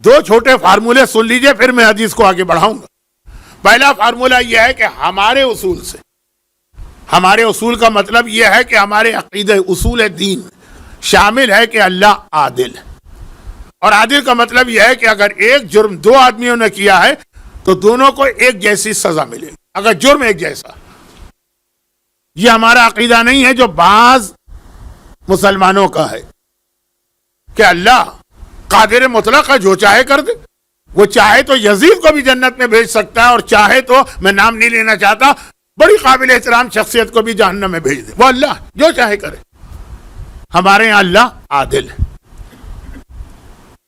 A: دو چھوٹے فارمولے سن لیجئے پھر میں حدیث کو آگے بڑھاؤں گا. پہلا فارمولہ یہ ہے کہ ہمارے اصول سے، ہمارے اصول کا مطلب یہ ہے کہ ہمارے عقیدہ اصول دین شامل ہے کہ اللہ عادل ہے. اور عادل کا مطلب یہ ہے کہ اگر ایک جرم دو آدمیوں نے کیا ہے تو دونوں کو ایک جیسی سزا ملے گی اگر جرم ایک جیسا. یہ ہمارا عقیدہ نہیں ہے جو بعض مسلمانوں کا ہے کہ اللہ قادر مطلق ہے، جو چاہے کر دے. وہ چاہے تو یزید کو بھی جنت میں بھیج سکتا ہے اور چاہے تو، میں نام نہیں لینا چاہتا، بڑی قابل احترام شخصیت کو بھی جہنم میں بھیج دے. وہ اللہ جو چاہے کرے. ہمارے یہاں اللہ عادل ہے.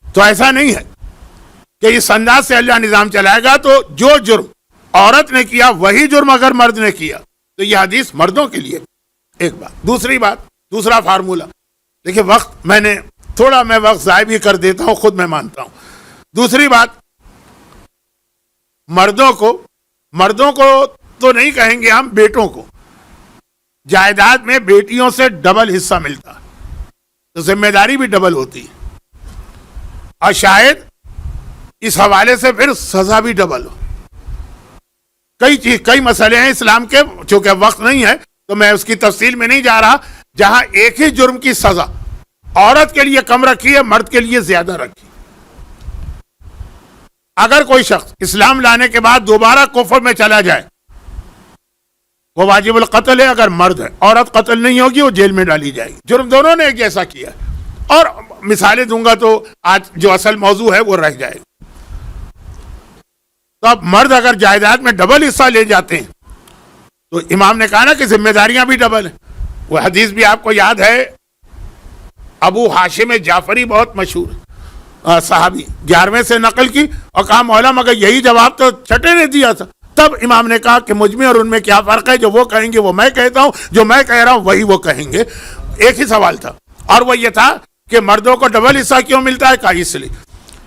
A: تو ایسا نہیں ہے کہ اس انداز سے اللہ نظام چلائے گا تو جو جرم عورت نے کیا وہی جرم اگر مرد نے کیا تو یہ حدیث مردوں کے لیے. ایک بات. دوسری بات، دوسرا فارمولہ، دیکھیں وقت میں وقت ضائع بھی کر دیتا ہوں، خود میں مانتا ہوں. دوسری بات، مردوں کو تو نہیں کہیں گے ہم، بیٹوں کو جائیداد میں بیٹیوں سے ڈبل حصہ ملتا تو ذمہ داری بھی ڈبل ہوتی ہے، اور شاید اس حوالے سے پھر سزا بھی ڈبل ہو. کئی مسئلے ہیں اسلام کے، چونکہ وقت نہیں ہے تو میں اس کی تفصیل میں نہیں جا رہا، جہاں ایک ہی جرم کی سزا عورت کے لیے کم رکھی ہے، مرد کے لیے زیادہ رکھی. اگر کوئی شخص اسلام لانے کے بعد دوبارہ کفر میں چلا جائے وہ واجب القتل ہے اگر مرد ہے. عورت قتل نہیں ہوگی، وہ جیل میں ڈالی جائے گی. جرم دونوں نے ایک جیسا کیا ہے. اور مثالیں دوں گا تو آج جو اصل موضوع ہے وہ رہ جائے گا. تو اب مرد اگر جائیداد میں ڈبل حصہ لے جاتے ہیں تو امام نے کہا نا کہ ذمہ داریاں بھی ڈبل ہیں. وہ حدیث بھی آپ کو یاد ہے، ابو ہاشم جعفری بہت مشہور صحابی، 11ویں سے نقل کی اور کہا مولا مگر یہی جواب تو چھٹے نے دیا تھا. تب امام نے کہا کہ مجھ میں اور ان میں کیا فرق ہے، جو وہ کہیں گے وہ میں کہتا ہوں، جو میں کہہ رہا ہوں وہی وہ کہیں گے. ایک ہی سوال تھا اور وہ یہ تھا کہ مردوں کو ڈبل حصہ کیوں ملتا ہے. کہا اس لیے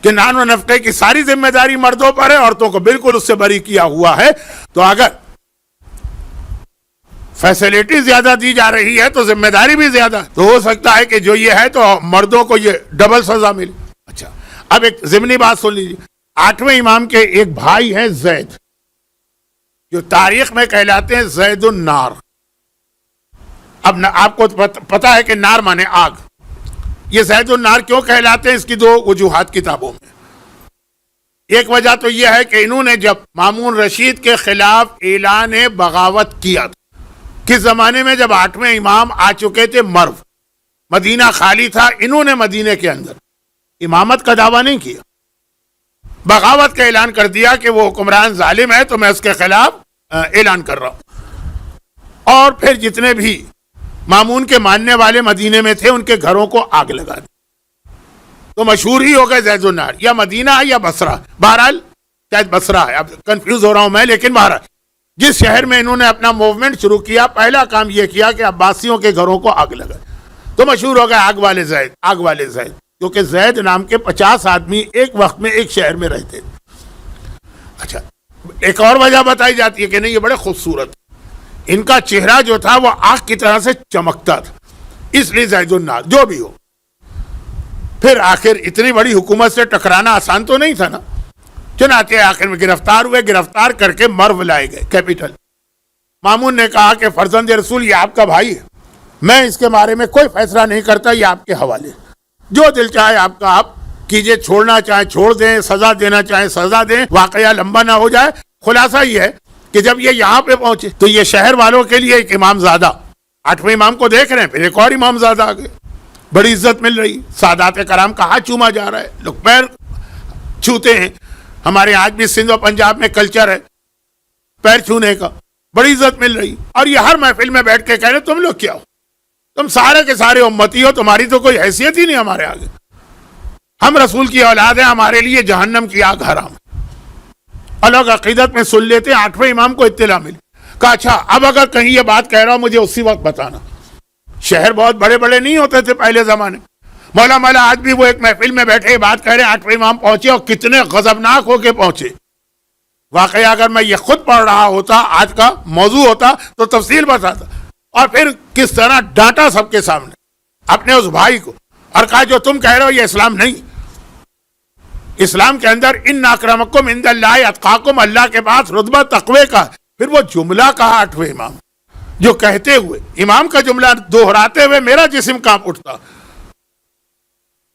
A: کہ نان و نفقے کی ساری ذمہ داری مردوں پر ہے، عورتوں کو بالکل اس سے بری کیا ہوا ہے. تو اگر فیسلٹی زیادہ دی جا رہی ہے تو ذمہ داری بھی زیادہ ہے، تو ہو سکتا ہے کہ جو یہ ہے تو مردوں کو یہ ڈبل سزا ملے. اچھا، اب ایک ضمنی بات سن لیجیے. 8ویں امام کے ایک بھائی ہیں زید، جو تاریخ میں کہلاتے ہیں زید النار. اب آپ کو پتا ہے کہ نار مانے آگ. یہ زید النار کیوں کہلاتے ہیں، اس کی دو وجوہات کتابوں میں. ایک وجہ تو یہ ہے کہ انہوں نے جب مامون رشید کے خلاف اعلان بغاوت کیا تھا، کس زمانے میں جب 8ویں امام آ چکے تھے مرو، مدینہ خالی تھا، انہوں نے مدینے کے اندر امامت کا دعویٰ نہیں کیا، بغاوت کا اعلان کر دیا کہ وہ حکمران ظالم ہے تو میں اس کے خلاف اعلان کر رہا ہوں. اور پھر جتنے بھی مامون کے ماننے والے مدینے میں تھے ان کے گھروں کو آگ لگا دی. تو مشہور ہی ہو گئے زید النار. یا مدینہ ہے یا بصرہ، بہرحال شاید بصرہ ہے، اب کنفیوز ہو رہا ہوں میں، لیکن بہرحال جس شہر میں انہوں نے اپنا موومنٹ شروع کیا پہلا کام یہ کیا کہ عباسیوں کے گھروں کو آگ لگا. تو مشہور ہو گئے آگ والے زید، آگ والے زید، کیونکہ زید نام کے 50 آدمی ایک وقت میں ایک شہر میں رہتے تھے. اچھا، ایک اور وجہ بتائی جاتی ہے کہ نہیں یہ بڑے خوبصورت، ان کا چہرہ جو تھا وہ آگ کی طرح سے چمکتا تھا، اس لیے زید النار. جو بھی ہو، پھر آخر اتنی بڑی حکومت سے ٹکرانا آسان تو نہیں تھا نا، چنانچہ آخر میں گرفتار ہوئے، گرفتار کر کے مرو لائے گئے کیپٹل. مامون نے کہا کہ فرزند رسول یہ آپ کا بھائی ہے، میں اس کے بارے میں کوئی فیصلہ نہیں کرتا، یہ آپ کے حوالے، جو دل چاہے آپ کا آپ کیجئے، چھوڑنا چاہیں چھوڑ دیں، سزا دینا چاہیں سزا دیں، واقعہ لمبا نہ ہو جائے. خلاصہ یہ ہے کہ جب یہ یہاں پہ پہنچے تو یہ شہر والوں کے لیے ایک امام زادہ، 8ویں امام کو دیکھ رہے ہیں، پھر ایک اور امام زادہ آ گئے، بڑی عزت مل رہی، سادات کرام کا ہاتھ چوما جا رہا ہے، لوگ پیر چھوتے ہیں. ہمارے آج بھی سندھ و پنجاب میں کلچر ہے پیر چھونے کا، بڑی عزت مل رہی. اور یہ ہر محفل میں بیٹھ کے کہہ رہے تم لوگ کیا ہو، تم سارے کے سارے امتی ہو، تمہاری تو کوئی حیثیت ہی نہیں ہمارے آگے، ہم رسول کی اولاد ہیں، ہمارے لیے جہنم کی آگ حرام. الگ عقیدت میں سن لیتے ہیں. 8ویں امام کو اطلاع ملی، کہا اچھا اب اگر کہیں یہ بات کہہ رہا ہوں مجھے اسی وقت بتانا. شہر بہت بڑے بڑے نہیں ہوتے تھے پہلے زمانے. مولا آج بھی وہ ایک محفل میں بیٹھے بات کہہ رہے ہیں، 8ویں امام پہنچے اور کتنے غضبناک ہو کے پہنچے. واقعہ اگر میں یہ خود پڑھ رہا ہوتا، آج کا موضوع ہوتا تو تفصیل بتاتا. اور پھر کس طرح ڈانٹا سب کے سامنے اپنے اس بھائی کو، اور کہا جو تم کہہ رہے ہو یہ اسلام نہیں. اسلام کے اندر ان اکرمکم عند اللہ اتقاکم، اللہ کے پاس رتبہ تقوی کا. پھر وہ جملہ کہا آٹھویں امام جو کہتے ہوئے، امام کا جملہ دہراتے ہوئے میرا جسم کانپ اٹھتا،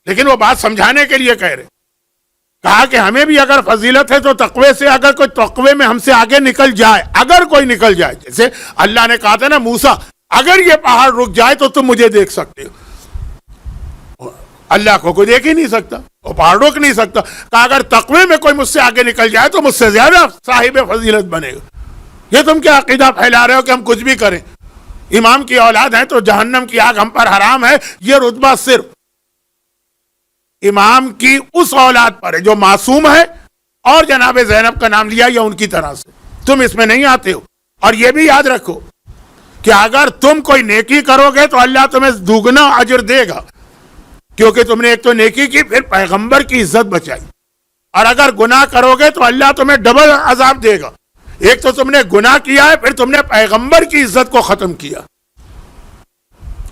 A: لیکن وہ بات سمجھانے کے لیے کہہ رہے. کہا کہ ہمیں بھی اگر فضیلت ہے تو تقوی سے، اگر کوئی تقوی میں ہم سے آگے نکل جائے، اگر کوئی نکل جائے، جیسے اللہ نے کہا تھا نا موسیٰ اگر یہ پہاڑ رک جائے تو تم مجھے دیکھ سکتے ہو. اللہ کو کوئی دیکھ ہی نہیں سکتا، وہ پہاڑ روک نہیں سکتا. کہا اگر تقوی میں کوئی مجھ سے آگے نکل جائے تو مجھ سے زیادہ صاحب فضیلت بنے گا. یہ تم کیا عقیدہ پھیلا رہے ہو کہ ہم کچھ بھی کریں، امام کی اولاد ہیں تو جہنم کی آگ ہم پر حرام ہے. یہ رتبہ صرف امام کی اس اولاد پر ہے جو معصوم ہے اور جناب زینب کا نام لیا یا ان کی طرح سے. تم اس میں نہیں آتے ہو. اور یہ بھی یاد رکھو کہ اگر تم کوئی نیکی کرو گے تو اللہ تمہیں دوگنا اجر دے گا، کیونکہ تم نے ایک تو نیکی کی، پھر پیغمبر کی عزت بچائی. اور اگر گناہ کرو گے تو اللہ تمہیں ڈبل عذاب دے گا. ایک تو تم نے گناہ کیا ہے، پھر تم نے پیغمبر کی عزت کو ختم کیا.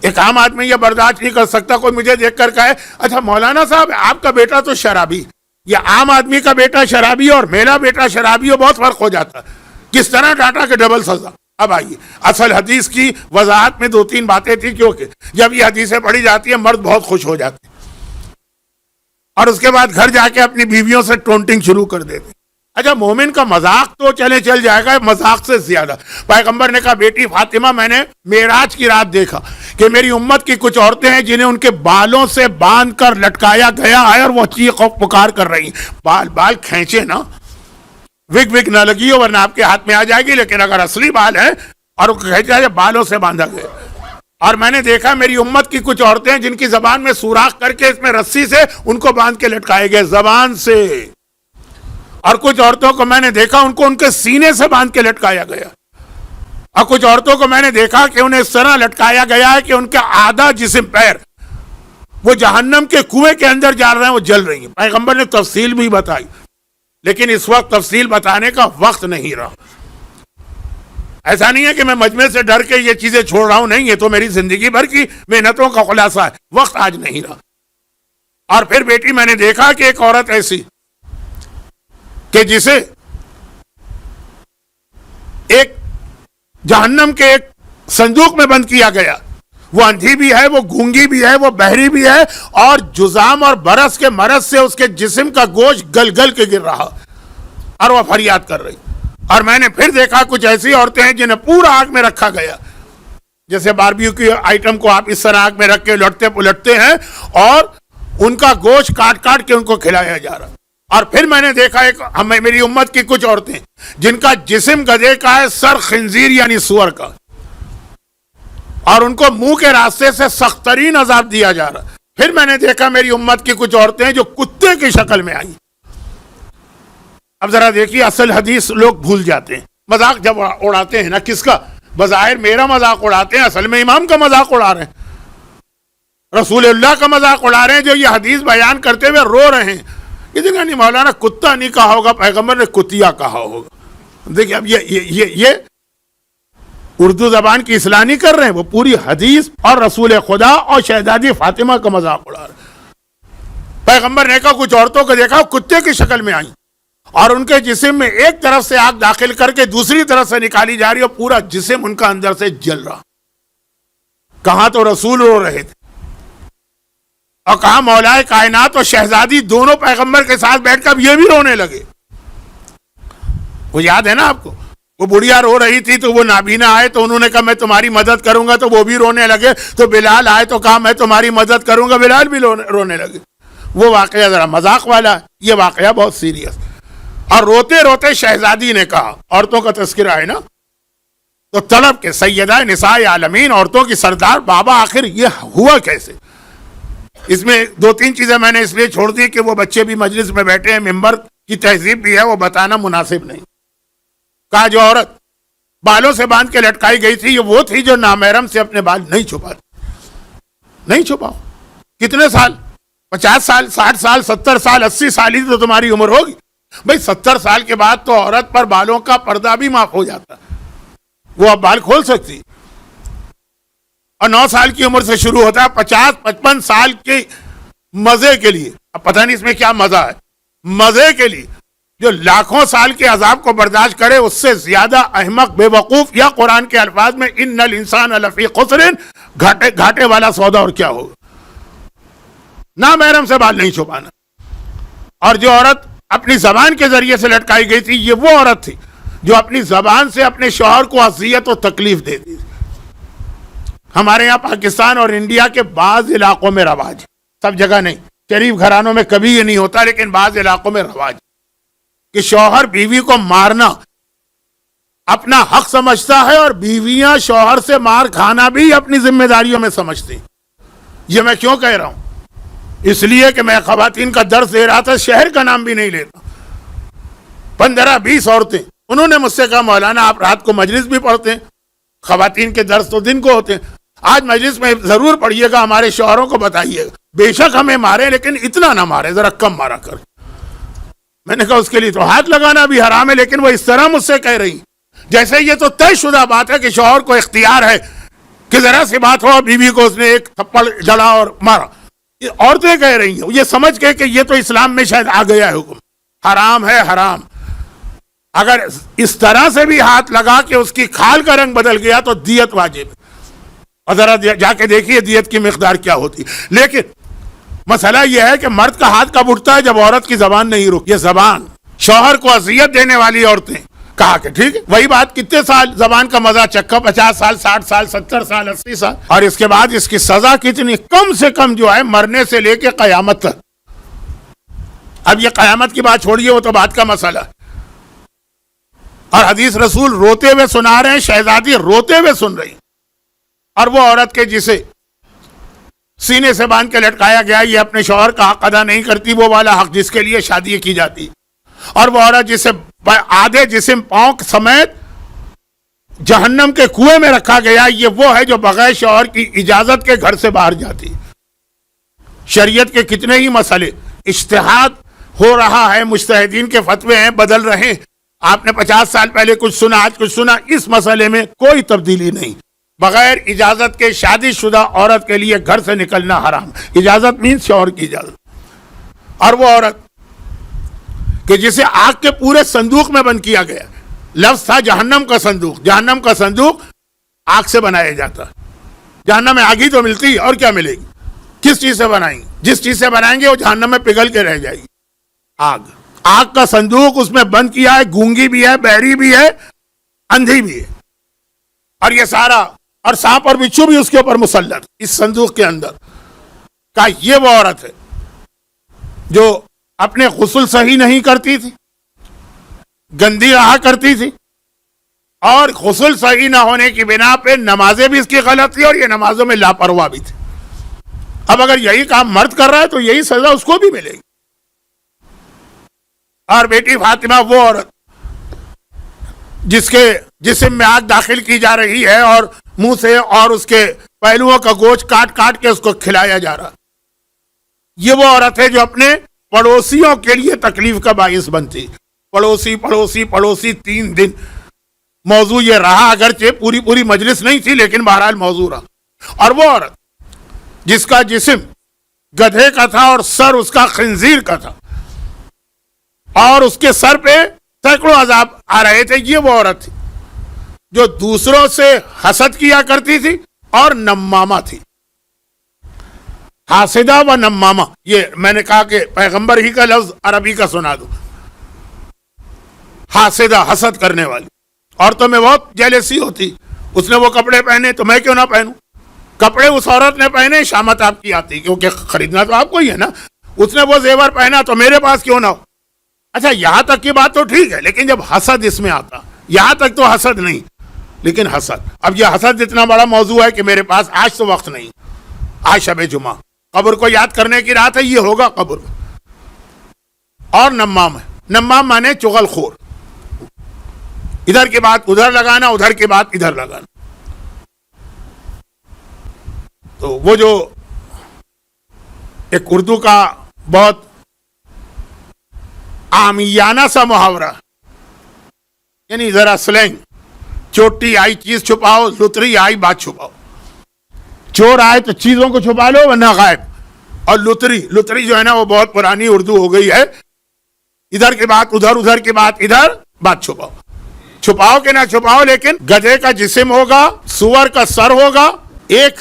A: ایک عام آدمی یہ برداشت نہیں کر سکتا کوئی مجھے دیکھ کر کہے اچھا مولانا صاحب آپ کا بیٹا تو شرابی، یہ عام آدمی کا بیٹا شرابی اور میرا بیٹا شرابی ہو، بہت فرق ہو جاتا. کس طرح ڈاٹا کہ ڈبل سزا. اب آئیے اصل حدیث کی وضاحت میں 2-3 باتیں تھی، کیونکہ جب یہ حدیثیں پڑھی جاتی ہیں مرد بہت خوش ہو جاتے ہیں اور اس کے بعد گھر جا کے اپنی بیویوں سے ٹونٹنگ شروع کر دیتے. اچھا مومن کا مذاق تو چل جائے گا، مذاق سے زیادہ پیغمبر نے کہا بیٹی فاطمہ میں نے معراج کی رات دیکھا کہ میری امت کی کچھ عورتیں ہیں جنہیں ان کے بالوں سے باندھ کر لٹکایا گیا ہے اور وہ چیخ و پکار کر رہی ہیں. بال کھینچے نا، وگ نہ لگی ہو ورنہ آپ کے ہاتھ میں آ جائے گی، لیکن اگر اصلی بال ہے اور وہ کھینچا جائے بالوں سے باندھا گیا. اور میں نے دیکھا میری امت کی کچھ عورتیں ہیں جن کی زبان میں سوراخ کر کے اس میں رسی سے ان کو باندھ کے لٹکائے گئے زبان سے. اور کچھ عورتوں کو میں نے دیکھا ان کے سینے سے باندھ کے لٹکایا گیا. اور کچھ عورتوں کو میں نے دیکھا کہ انہیں اس طرح لٹکایا گیا ہے کہ ان کا آدھا جسم پیر وہ جہنم کے کنویں کے اندر جا رہے ہیں، وہ جل رہی ہیں. پیغمبر نے تفصیل بھی بتائی، لیکن اس وقت تفصیل بتانے کا وقت نہیں رہا. ایسا نہیں ہے کہ میں مجمع سے ڈر کے یہ چیزیں چھوڑ رہا ہوں، نہیں، یہ تو میری زندگی بھر کی محنتوں کا خلاصہ ہے. وقت آج نہیں رہا. اور پھر بیٹی میں نے دیکھا کہ ایک عورت ایسی کہ جسے ایک جہنم کے ایک صندوق میں بند کیا گیا، وہ اندھی بھی ہے، وہ گونگی بھی ہے، وہ بہری بھی ہے، اور جزام اور برس کے مرض سے اس کے جسم کا گوشت گل گل کے گر رہا اور وہ فریاد کر رہی. اور میں نے پھر دیکھا کچھ ایسی عورتیں ہیں جنہیں پورا آگ میں رکھا گیا، جیسے باربیکیو کی آئٹم کو آپ اس طرح آگ میں رکھ کے لٹتے پلٹتے ہیں اور ان کا گوشت کاٹ کاٹ کے ان کو کھلایا جا رہا. اور پھر میں نے دیکھا میری امت کی کچھ عورتیں جن کا جسم گدھے کا ہے، سر خنزیر یعنی سور کا، اور ان کو منہ کے راستے سے سخت ترین عذاب دیا جا رہا. پھر میں نے دیکھا میری امت کی کچھ عورتیں جو کتے کی شکل میں آئیں. اب ذرا دیکھیے اصل حدیث لوگ بھول جاتے ہیں. مذاق جب اڑاتے ہیں نا، کس کا؟ بظاہر میرا مذاق اڑاتے ہیں، اصل میں امام کا مذاق اڑا رہے ہیں، رسول اللہ کا مذاق اڑا رہے ہیں جو یہ حدیث بیان کرتے ہوئے رو رہے ہیں. یہ جگہ نہیں مولانا کتا نہیں کہا ہوگا، پیغمبر نے کتیا کہا ہوگا. دیکھیے اب یہ اردو زبان کی اصلاح نہیں کر رہے ہیں، وہ پوری حدیث اور رسول خدا اور شہزادی فاطمہ کا مذاق اڑا رہے ہیں. پیغمبر نے کہا کچھ عورتوں کو دیکھا کتے کی شکل میں آئیں اور ان کے جسم میں ایک طرف سے آگ داخل کر کے دوسری طرف سے نکالی جا رہی اور پورا جسم ان کا اندر سے جل رہا. کہاں تو رسول رو رہے تھے اور کہاں مولا کائنات اور شہزادی دونوں پیغمبر کے ساتھ بیٹھ کر یہ بھی رونے لگے. وہ یاد ہے نا آپ کو، وہ بڑھیا رو رہی تھی تو وہ نابینا آئے تو انہوں نے کہا میں تمہاری مدد کروں گا، تو وہ بھی رونے لگے. تو بلال آئے تو کہا میں تمہاری مدد کروں گا، بلال بھی رونے لگے. وہ واقعہ ذرا مذاق والا ہے، یہ واقعہ بہت سیریس. اور روتے روتے شہزادی نے کہا، عورتوں کا تذکرہ ہے نا تو طلب کے سیدہ نساء عالمین، عورتوں کی سردار، بابا آخر یہ ہوا کیسے؟ اس میں 2-3 چیزیں میں نے اس لیے چھوڑ دی کہ وہ بچے بھی مجلس میں بیٹھے ہیں، ممبر کی تہذیب بھی ہے، وہ بتانا مناسب نہیں. کہا جو عورت بالوں سے باندھ کے لٹکائی گئی تھی یہ وہ تھی جو نامحرم سے اپنے بال نہیں چھپاتی. نہیں چھپاؤ. کتنے سال؟ 50 سال، 60 سال، 70 سال، 80 سال ہی تو تمہاری عمر ہوگی. بھئی 70 سال کے بعد تو عورت پر بالوں کا پردہ بھی معاف ہو جاتا، وہ اب بال کھول سکتی. اور 9 سال کی عمر سے شروع ہوتا ہے 50-55 سال کے مزے کے لیے. اب پتہ نہیں اس میں کیا مزہ ہے. مزے کے لیے جو لاکھوں سال کے عذاب کو برداشت کرے اس سے زیادہ احمق بے وقوف، یا قرآن کے الفاظ میں ان الانسان لفی خسر، گھاٹے والا سودا اور کیا ہوگا. نہ محرم سے بال نہیں چھپانا. اور جو عورت اپنی زبان کے ذریعے سے لٹکائی گئی تھی، یہ وہ عورت تھی جو اپنی زبان سے اپنے شوہر کو اذیت و تکلیف دیتی تھی. ہمارے یہاں پاکستان اور انڈیا کے بعض علاقوں میں رواج، سب جگہ نہیں، شریف گھرانوں میں کبھی یہ نہیں ہوتا، لیکن بعض علاقوں میں رواج کہ شوہر بیوی کو مارنا اپنا حق سمجھتا ہے، اور بیویاں شوہر سے مار کھانا بھی اپنی ذمہ داریوں میں سمجھتی ہیں. یہ میں کیوں کہہ رہا ہوں؟ اس لیے کہ میں خواتین کا درس دے رہا تھا، شہر کا نام بھی نہیں لیتا. 15-20 عورتیں انہوں نے مجھ سے کہا مولانا آپ رات کو مجلس بھی پڑھتے ہیں، خواتین کے درس تو دن کو ہوتے ہیں، آج مجلس میں ضرور پڑھیے گا، ہمارے شوہروں کو بتائیے گا بے شک ہمیں مارے لیکن اتنا نہ مارے، ذرا کم مارا کر. میں نے کہا اس کے لیے تو ہاتھ لگانا بھی حرام ہے، لیکن وہ اس طرح مجھ سے کہہ رہی جیسے یہ تو طے شدہ بات ہے کہ شوہر کو اختیار ہے کہ ذرا سی بات ہو بیوی کو اس نے ایک تھپڑ جڑا اور مارا. یہ عورتیں کہہ رہی ہیں یہ سمجھ کے کہ یہ تو اسلام میں شاید آ گیا ہے حکم، حرام ہے حرام. اگر اس طرح سے بھی ہاتھ لگا کہ اس کی کھال کا رنگ بدل گیا تو دیت واجب، اور ذرا جا کے دیکھیے دیت کی مقدار کیا ہوتی. لیکن مسئلہ یہ ہے کہ مرد کا ہاتھ کب اٹھتا ہے؟ جب عورت کی زبان نہیں رکی. یہ زبان شوہر کو اذیت دینے والی عورتیں، کہا کہ ٹھیک ہے وہی بات، کتنے سال زبان کا مزہ چکھا، 50 سال 60 سال 70 سال 80 سال، اور اس کے بعد اس کی سزا کتنی؟ کم سے کم جو ہے مرنے سے لے کے قیامت تک. اب یہ قیامت کی بات چھوڑیے، وہ تو بات کا مسئلہ ہے. اور حدیث رسول روتے ہوئے سنا رہے ہیں، شہزادی روتے ہوئے سن رہی، اور وہ عورت کے جسے سینے سے باندھ کے لٹکایا گیا یہ اپنے شوہر کا حق ادا نہیں کرتی، وہ والا حق جس کے لیے شادی کی جاتی. اور وہ عورت جسے آدھے جسم پاؤں سمیت جہنم کے کنویں میں رکھا گیا، یہ وہ ہے جو بغیر شوہر کی اجازت کے گھر سے باہر جاتی. شریعت کے کتنے ہی مسئلے اجتہاد ہو رہا ہے، مجتہدین کے فتوے ہیں، بدل رہے ہیں. آپ نے 50 سال پہلے کچھ سنا، آج کچھ سنا. اس مسئلے میں کوئی تبدیلی نہیں. بغیر اجازت کے شادی شدہ عورت کے لیے گھر سے نکلنا حرام. اجازت مینس شوہر کی اجازت. اور وہ عورت کہ جسے آگ کے پورے صندوق میں بند کیا گیا، لفظ تھا جہنم کا صندوق. جہنم کا صندوق آگ سے بنایا جاتا. جہنم میں آگ ہی تو ملتی ہے، اور کیا ملے گی؟ کس چیز سے بنائیں گے؟ جس چیز سے بنائیں گے وہ جہنم میں پگھل کے رہ جائے گی. آگ کا صندوق اس میں بند کیا ہے، گونگی بھی ہے، بہری بھی ہے، اندھی بھی ہے، اور یہ سارا، اور سانپ اور بچھو بھی اس کے اوپر مسلط اس صندوق کے اندر. کا یہ وہ عورت ہے جو اپنے غسل صحیح نہیں کرتی تھی، گندی رہا کرتی تھی، اور غسل صحیح نہ ہونے کی بنا پہ نمازیں بھی اس کی غلط تھی، اور یہ نمازوں میں لاپرواہ بھی تھی. اب اگر یہی کام مرد کر رہا ہے تو یہی سزا اس کو بھی ملے گی. اور بیٹی فاطمہ وہ عورت جس کے جسم میں آگ داخل کی جا رہی ہے اور منہ سے اور اس کے پہلوؤں کا گوشت کاٹ کاٹ کے اس کو کھلایا جا رہا. یہ وہ عورت ہے جو اپنے پڑوسیوں کے لیے تکلیف کا باعث بنتی. پڑوسی پڑوسی پڑوسی 3 دن موضوع یہ رہا، اگرچہ پوری مجلس نہیں تھی لیکن بہرحال موضوع رہا. اور وہ عورت جس کا جسم گدھے کا تھا اور سر اس کا خنزیر کا تھا، اور اس کے سر پہ سینکڑوں عذاب آ رہے تھے، یہ وہ عورت تھی جو دوسروں سے حسد کیا کرتی تھی اور نمامہ تھی. حاسدہ و نمامہ، یہ میں نے کہا کہ پیغمبر ہی کا لفظ عربی کا سنا دو. حاسدہ، حسد کرنے والی. عورتوں میں بہت جیلسی ہوتی، اس نے وہ کپڑے پہنے تو میں کیوں نہ پہنوں. کپڑے اس عورت نے پہنے شامت آپ کی آتی، کیونکہ خریدنا تو آپ کو ہی ہے نا. اس نے وہ زیور پہنا تو میرے پاس کیوں نہ ہو. اچھا یہاں تک کی بات تو ٹھیک ہے، لیکن جب حسد اس میں آتا، یہاں تک تو حسد نہیں لیکن حسد. اب یہ حسد اتنا بڑا موضوع ہے کہ میرے پاس آج تو وقت نہیں، آج شب جمعہ قبر کو یاد کرنے کی رات ہے، یہ ہوگا قبر. اور نمام ہے، نمام مانے چغل خور، ادھر کی بات ادھر لگانا، ادھر کی بات ادھر لگانا. تو وہ جو ایک اردو کا بہت عامیانہ سا محاورہ، یعنی ذرا سلینگ، چوٹی آئی چیز چھپاؤ، لتری آئی بات چھپاؤ. چور آئے تو چیزوں کو چھپا لو ورنہ غائب. اور لتری جو ہے نا وہ بہت پرانی اردو ہو گئی ہے. ادھر کی بات ادھر، ادھر کی بات ادھر، بات چھپاؤ، چھپاؤ کہ نہ چھپاؤ، لیکن گدھے کا جسم ہوگا، سور کا سر ہوگا، ایک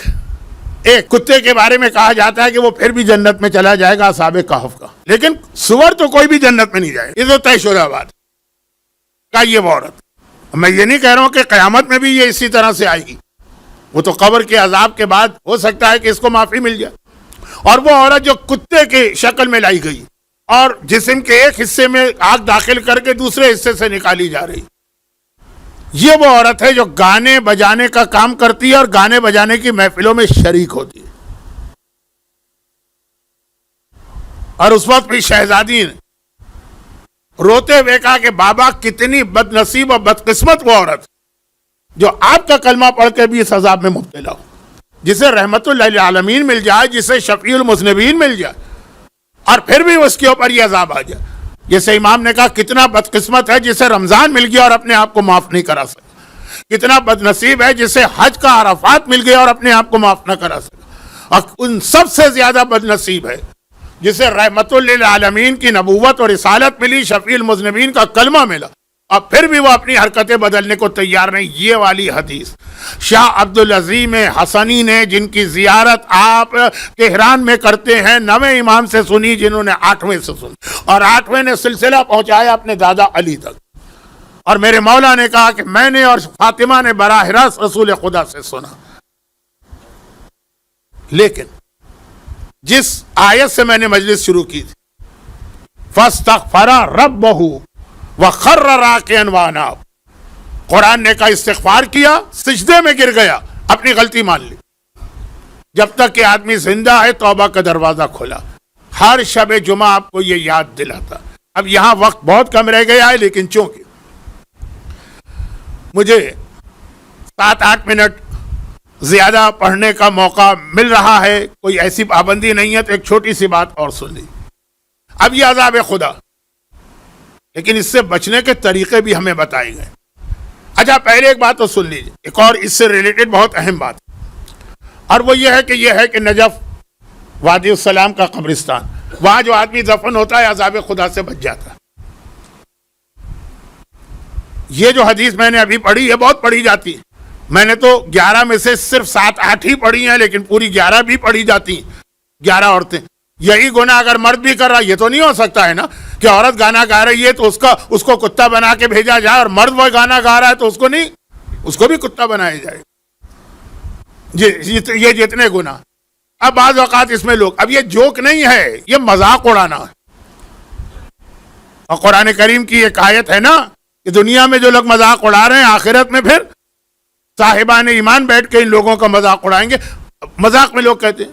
A: کتے کے بارے میں کہا جاتا ہے کہ وہ پھر بھی جنت میں چلا جائے گا، اصحاب کہف کا، لیکن سور تو کوئی بھی جنت میں نہیں جائے گا، یہ تو طے شدہ بات کا۔ یہ وہ عورت، میں یہ نہیں کہہ رہا ہوں کہ قیامت میں بھی یہ اسی طرح سے آئے گی، وہ تو قبر کے عذاب کے بعد ہو سکتا ہے کہ اس کو معافی مل جائے۔ اور وہ عورت جو کتے کی شکل میں لائی گئی اور جسم کے ایک حصے میں آگ داخل کر کے دوسرے حصے سے نکالی جا رہی، یہ وہ عورت ہے جو گانے بجانے کا کام کرتی ہے اور گانے بجانے کی محفلوں میں شریک ہوتی ہے۔ اور اس وقت بھی شہزادی نے روتے ہوئے کہا کہ بابا کتنی بد نصیب اور بدقسمت وہ عورت جو آپ کا کلمہ پڑھ کے بھی اس عذاب میں مبتلا ہو، جسے رحمت اللہ للعالمین مل جائے، جسے شفیع المذنبین مل جائے، اور پھر بھی اس کے اوپر یہ عذاب آ جائے۔ جیسے امام نے کہا کتنا بدقسمت ہے جسے رمضان مل گیا اور اپنے آپ کو معاف نہیں کرا سکا، کتنا بد نصیب ہے جسے حج کا عرفات مل گیا اور اپنے آپ کو معاف نہ کرا سکا، اور ان سب سے زیادہ بد نصیب ہے جسے رحمت للعالمین کی نبوت اور رسالت ملی، شفیع المذنبین کا کلمہ ملا، اور پھر بھی وہ اپنی حرکتیں بدلنے کو تیار نہیں۔ یہ والی حدیث شاہ عبدالعظیم حسنی نے، جن کی زیارت آپ تہران میں کرتے ہیں، 9ویں امام سے سنی، جنہوں نے 8ویں سے سنی، اور 8ویں نے سلسلہ پہنچایا اپنے دادا علی تک، اور میرے مولا نے کہا کہ میں نے اور فاطمہ نے براہ راست رسول خدا سے سنا۔ لیکن جس آیت سے میں نے مجلس شروع کی تھی، فاستغفر ربہ وخر راکعا واناب، قرآن نے کہا استغفار کیا، سجدے میں گر گیا، اپنی غلطی مان لی۔ جب تک کہ آدمی زندہ ہے توبہ کا دروازہ کھلا، ہر شب جمعہ آپ کو یہ یاد دلاتا۔ اب یہاں وقت بہت کم رہ گیا ہے، لیکن چونکہ مجھے 7-8 منٹ زیادہ پڑھنے کا موقع مل رہا ہے، کوئی ایسی پابندی نہیں ہے، تو ایک چھوٹی سی بات اور سن لی۔ اب یہ عذاب خدا، لیکن اس سے بچنے کے طریقے بھی ہمیں بتائے گئے۔ اچھا پہلے ایک بات تو سن لیجیے، ایک اور اس سے ریلیٹڈ بہت اہم بات، اور وہ یہ ہے کہ نجف وادی السلام کا قبرستان، وہاں جو آدمی دفن ہوتا ہے عذاب خدا سے بچ جاتا ہے۔ یہ جو حدیث میں نے ابھی پڑھی ہے بہت پڑھی جاتی ہے، میں نے تو 11 میں سے صرف 7-8 ہی پڑھی ہیں، لیکن پوری 11 بھی پڑھی جاتی ہیں، 11 عورتیں۔ یہی گناہ اگر مرد بھی کر رہا، یہ تو نہیں ہو سکتا ہے نا کہ عورت گانا گا رہی ہے تو اس کو کتا بنا کے بھیجا جائے، اور مرد وہ گانا گا رہا ہے تو اس کو بھی کتا بنایا جائے۔ یہ جتنے گناہ، اب بعض اوقات اس میں لوگ، اب یہ جوک نہیں ہے، یہ مذاق اڑانا ہے۔ اور قرآن کریم کی ایک آیت ہے نا کہ دنیا میں جو لوگ مذاق اڑا رہے ہیں، آخرت میں پھر صاحبان ایمان بیٹھ کے ان لوگوں کا مذاق اڑائیں گے۔ مذاق میں لوگ کہتے ہیں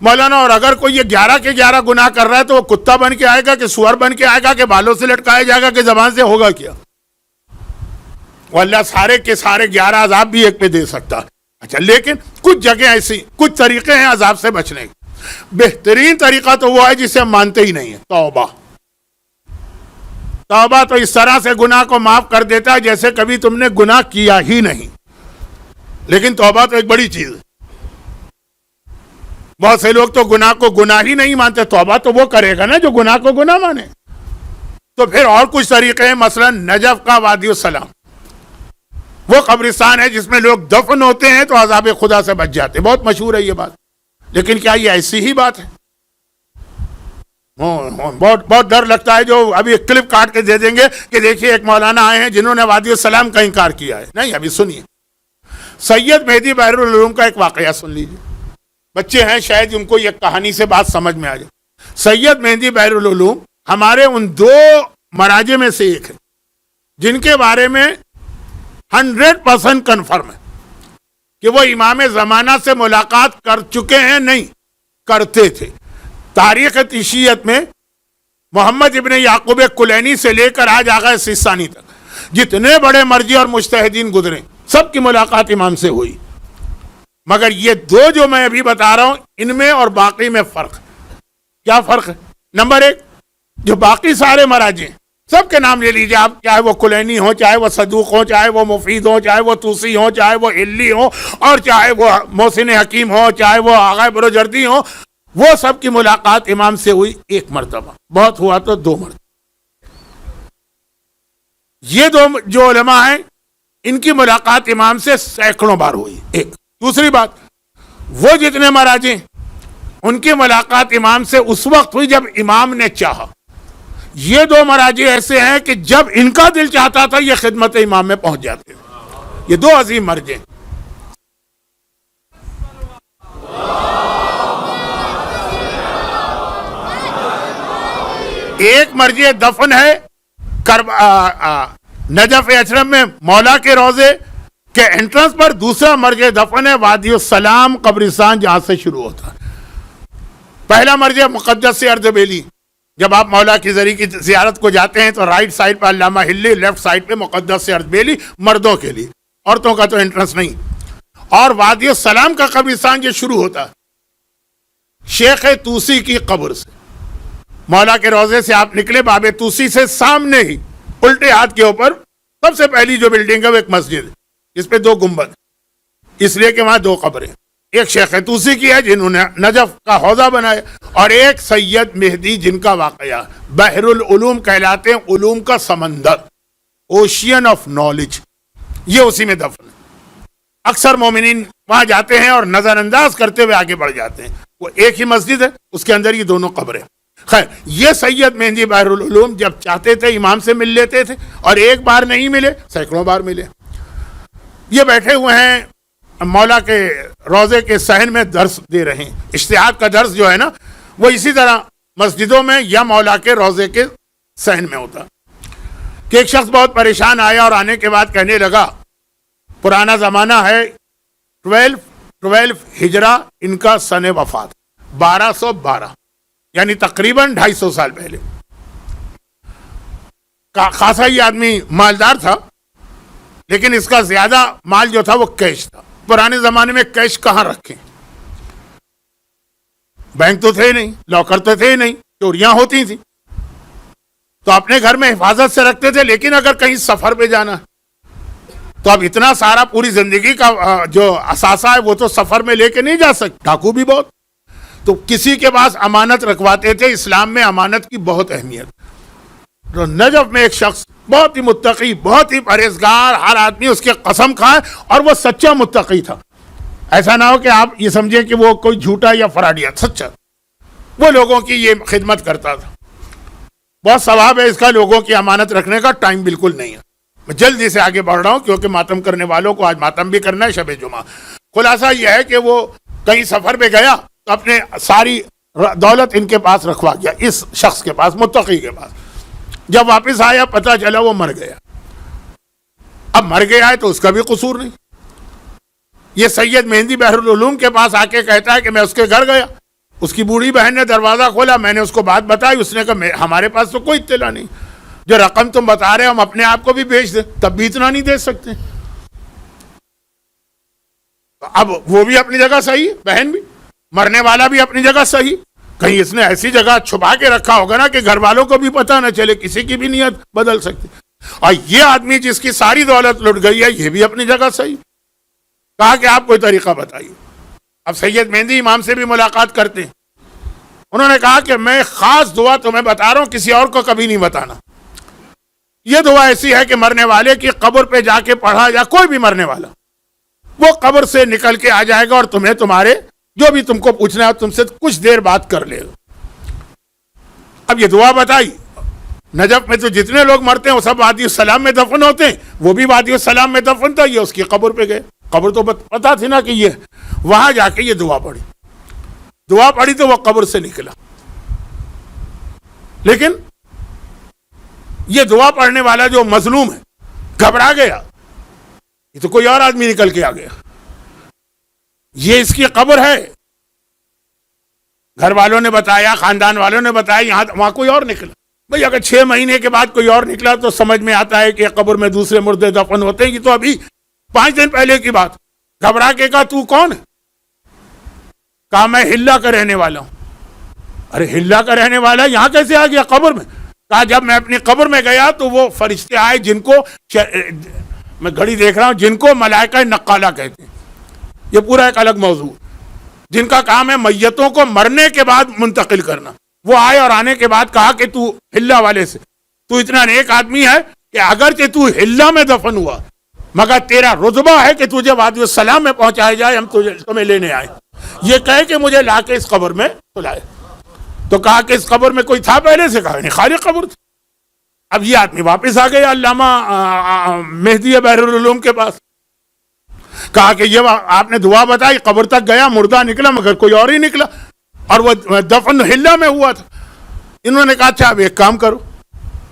A: مولانا، اور اگر کوئی یہ 11 کے 11 گناہ کر رہا ہے تو وہ کتا بن کے آئے گا کہ سور بن کے آئے گا کہ بالوں سے لٹکایا جائے گا کہ زبان سے ہوگا کیا؟ وہ اللہ سارے کے سارے 11 عذاب بھی ایک پہ دے سکتا ہے۔ اچھا، لیکن کچھ جگہ ایسی، کچھ طریقے ہیں عذاب سے بچنے کے۔ بہترین طریقہ تو وہ ہے جسے ہم مانتے ہی نہیں ہیں، توبہ۔ توبہ تو اس طرح سے گناہ کو معاف کر دیتا ہے جیسے کبھی تم نے گناہ کیا ہی نہیں۔ لیکن توبہ تو ایک بڑی چیز ہے۔ بہت سے لوگ تو گناہ کو گناہ ہی نہیں مانتے، توبہ تو وہ کرے گا نا جو گناہ کو گناہ مانے۔ تو پھر اور کچھ طریقے ہیں، مثلا نجف کا وادی السلام، وہ قبرستان ہے جس میں لوگ دفن ہوتے ہیں تو عذاب خدا سے بچ جاتے ہیں، بہت مشہور ہے یہ بات۔ لیکن کیا یہ ایسی ہی بات ہے؟ بہت ڈر لگتا ہے جو ابھی ایک کلپ کاٹ کے دے دیں گے کہ دیکھیے ایک مولانا آئے ہیں جنہوں نے وادی السلام کا انکار کیا ہے۔ نہیں، ابھی سنیے، سید مہدی بحر العلوم کا ایک واقعہ سن لیجیے۔ بچے ہیں شاید ان کو یہ کہانی سے بات سمجھ میں آ جائے۔ سید مہدی بحر العلوم ہمارے ان 2 مراجع میں سے ایک ہے جن کے بارے میں 100% کنفرم ہے کہ وہ امام زمانہ سے ملاقات کر چکے ہیں، نہیں کرتے تھے۔ تاریخ تیشیت میں محمد ابن یعقوب کلینی سے لے کر آج آغا سیستانی تک جتنے بڑے مرجع اور مجتہدین گزرے، سب کی ملاقات امام سے ہوئی۔ مگر یہ 2 جو میں ابھی بتا رہا ہوں، ان میں اور باقی میں فرق ہے۔ کیا فرق ہے؟ نمبر 1، جو باقی سارے مراجع سب کے نام لے لیجیے آپ، چاہے وہ کلینی ہوں، چاہے وہ صدوق ہوں، چاہے وہ مفید ہوں، چاہے وہ توسی ہوں، چاہے وہ علی ہوں، اور چاہے وہ محسن حکیم ہوں، چاہے وہ آغا بروجردی ہوں، وہ سب کی ملاقات امام سے ہوئی 1 مرتبہ، بہت ہوا تو 2 مرتبہ۔ یہ دو جو علماء ہیں ان کی ملاقات امام سے سینکڑوں بار ہوئی. ایک دوسری بات، وہ جتنے مراجع ان کی ملاقات امام سے اس وقت ہوئی جب امام نے چاہا. یہ دو مراجع ایسے ہیں کہ جب ان کا دل چاہتا تھا یہ خدمت امام میں پہنچ جاتے. یہ دو عظیم مرجع. ایک مرجع دفن ہے نجف اشرف میں مولا کے روضے کے انٹرنس پر. دوسرا مرجع دفن ہے وادی السلام قبرستان جہاں سے شروع ہوتا ہے. پہلا مرجع مقدس سے ارض بیلی. جب آپ مولا کی زری کی زیارت کو جاتے ہیں تو رائٹ سائڈ پہ علامہ ہلی، لیفٹ سائڈ پہ مقدس سے ارض بیلی مردوں کے لیے، عورتوں کا تو انٹرنس نہیں. اور وادی السلام کا قبرستان جو شروع ہوتا ہے شیخ توسی کی قبر سے. مولا کے روضے سے آپ نکلے، باب توسی سے سامنے ہی الٹے ہاتھ کے اوپر سب سے پہلی جو بلڈنگ ہے وہ ایک مسجد ہے جس پہ دو گنبد، اس لیے کہ وہاں دو قبریں. ایک شیخ توسی کی ہے جنہوں نے نجف کا حوضہ بنایا، اور ایک سید مہدی جن کا واقعہ بحر العلوم کہلاتے ہیں، علوم کا سمندر، اوشین آف نالج، یہ اسی میں دفن ہے. اکثر مومنین وہاں جاتے ہیں اور نظر انداز کرتے ہوئے آگے بڑھ جاتے ہیں. وہ ایک ہی مسجد ہے، اس کے اندر یہ دونوں قبریں. خیر، یہ سید مہدی بحر العلوم جب چاہتے تھے امام سے مل لیتے تھے، اور ایک بار نہیں ملے سینکڑوں بار ملے. یہ بیٹھے ہوئے ہیں مولا کے روضے کے صحن میں درس دے رہے ہیں. اجتہاد کا درس جو ہے نا وہ اسی طرح مسجدوں میں یا مولا کے روضے کے صحن میں ہوتا کہ ایک شخص بہت پریشان آیا اور آنے کے بعد کہنے لگا پرانا زمانہ ہے، 12 ہجرہ ان کا سن وفات، 1212 یعنی تقریباً 250 سال پہلے. خاصا یہ آدمی مالدار تھا، لیکن اس کا زیادہ مال جو تھا وہ کیش تھا. پرانے زمانے میں کیش کہاں رکھیں؟ بینک تو تھے نہیں، لاکر تو تھے نہیں، چوریاں ہوتی تھیں، تو اپنے گھر میں حفاظت سے رکھتے تھے. لیکن اگر کہیں سفر پہ جانا تو اب اتنا سارا پوری زندگی کا جو اثاثہ ہے وہ تو سفر میں لے کے نہیں جا سکتے، ڈاکو بھی بہت، تو کسی کے پاس امانت رکھواتے تھے. اسلام میں امانت کی بہت اہمیت. تو نجف میں ایک شخص بہت ہی متقی، بہت ہی پرہیزگار، ہر آدمی اس کے قسم کھائے، اور وہ سچا متقی تھا. ایسا نہ ہو کہ آپ یہ سمجھیں کہ وہ کوئی جھوٹا یا فراڈیا، سچا. وہ لوگوں کی یہ خدمت کرتا تھا. بہت ثواب ہے اس کا، لوگوں کی امانت رکھنے کا ٹائم بالکل نہیں ہے. میں جلدی سے آگے بڑھ رہا ہوں کیونکہ ماتم کرنے والوں کو آج ماتم بھی کرنا ہے، شب جمعہ. خلاصہ یہ ہے کہ وہ کہیں سفر پہ گیا تو اپنے ساری دولت ان کے پاس رکھوا گیا، اس شخص کے پاس، متقی کے پاس. جب واپس آیا پتہ چلا وہ مر گیا. اب مر گیا ہے تو اس کا بھی قصور نہیں. یہ سید مہدی بحر العلوم کے پاس آ کے کہتا ہے کہ میں اس کے گھر گیا، اس کی بوڑھی بہن نے دروازہ کھولا، میں نے اس کو بات بتائی، اس نے کہا ہمارے پاس تو کوئی اطلاع نہیں، جو رقم تم بتا رہے ہم اپنے آپ کو بھی بیچ دیں تب بھی اتنا نہیں دے سکتے. اب وہ بھی اپنی جگہ صحیح، بہن بھی، مرنے والا بھی اپنی جگہ صحیح. کہیں اس نے ایسی جگہ چھپا کے رکھا ہوگا نا کہ گھر والوں کو بھی پتہ نہ چلے، کسی کی بھی نیت بدل سکتی. اور یہ آدمی جس کی ساری دولت لٹ گئی ہے یہ بھی اپنی جگہ صحیح. کہا کہ آپ کوئی طریقہ بتائیے. اب سید مہدی امام سے بھی ملاقات کرتے ہیں. انہوں نے کہا کہ میں خاص دعا تمہیں بتا رہا ہوں، کسی اور کو کبھی نہیں بتانا. یہ دعا ایسی ہے کہ مرنے والے کی قبر پہ جا کے پڑھا، یا کوئی بھی مرنے والا وہ قبر سے نکل کے آ جائے گا اور تمہیں تمہارے جو بھی تم کو پوچھنا ہے تم سے کچھ دیر بات کر لے گا. اب یہ دعا بتائی. نجف میں تو جتنے لوگ مرتے ہیں وہ سب وادی السلام میں دفن ہوتے ہیں، وہ بھی وادی السلام میں دفن تھا. یہ اس کی قبر پہ گئے، قبر تو پتا تھی نا کہ یہ، وہاں جا کے یہ دعا پڑھی. دعا پڑھی تو وہ قبر سے نکلا. لیکن یہ دعا پڑھنے والا جو مظلوم ہے گھبرا گیا، یہ تو کوئی اور آدمی نکل کے آ گیا، یہ اس کی قبر ہے. گھر والوں نے بتایا، خاندان والوں نے بتایا، یہاں وہاں کوئی اور نکلا. بھئی اگر 6 مہینے کے بعد کوئی اور نکلا تو سمجھ میں آتا ہے کہ قبر میں دوسرے مردے دفن ہوتے ہیں. یہ تو ابھی 5 دن پہلے کی بات. گھبرا کے کہا تو کون ہے؟ کہا میں ہلا کا رہنے والا ہوں. ارے ہلا کا رہنے والا یہاں کیسے آ گیا قبر میں؟ کہا جب میں اپنی قبر میں گیا تو وہ فرشتے آئے جن کو میں گھڑی دیکھ رہا ہوں، جن کو ملائکہ نقالہ کہتے ہیں. یہ پورا ایک الگ موضوع، جن کا کام ہے میتوں کو مرنے کے بعد منتقل کرنا. وہ آئے اور آنے کے بعد کہا کہ تو ہلا والے سے، تو اتنا نیک آدمی ہے کہ اگرچہ تو ہلا میں دفن ہوا مگر تیرا رتبہ ہے کہ تجھے وادی السلام میں پہنچایا جائے، ہم تمہیں لینے آئے. یہ کہے کہ مجھے لا کے اس قبر میں سلائے. تو کہا کہ اس قبر میں کوئی تھا پہلے سے؟ کہا نہیں، خالی قبر تھی. اب یہ آدمی واپس آ گیا علامہ مہدی بحر العلوم کے پاس. کہا کہ یہ آپ نے دعا بتائی، قبر تک گیا، مردہ نکلا مگر کوئی اور ہی نکلا، اور وہ دفن ہلا میں ہوا تھا. انہوں نے کہا اچھا اب ایک کام کرو،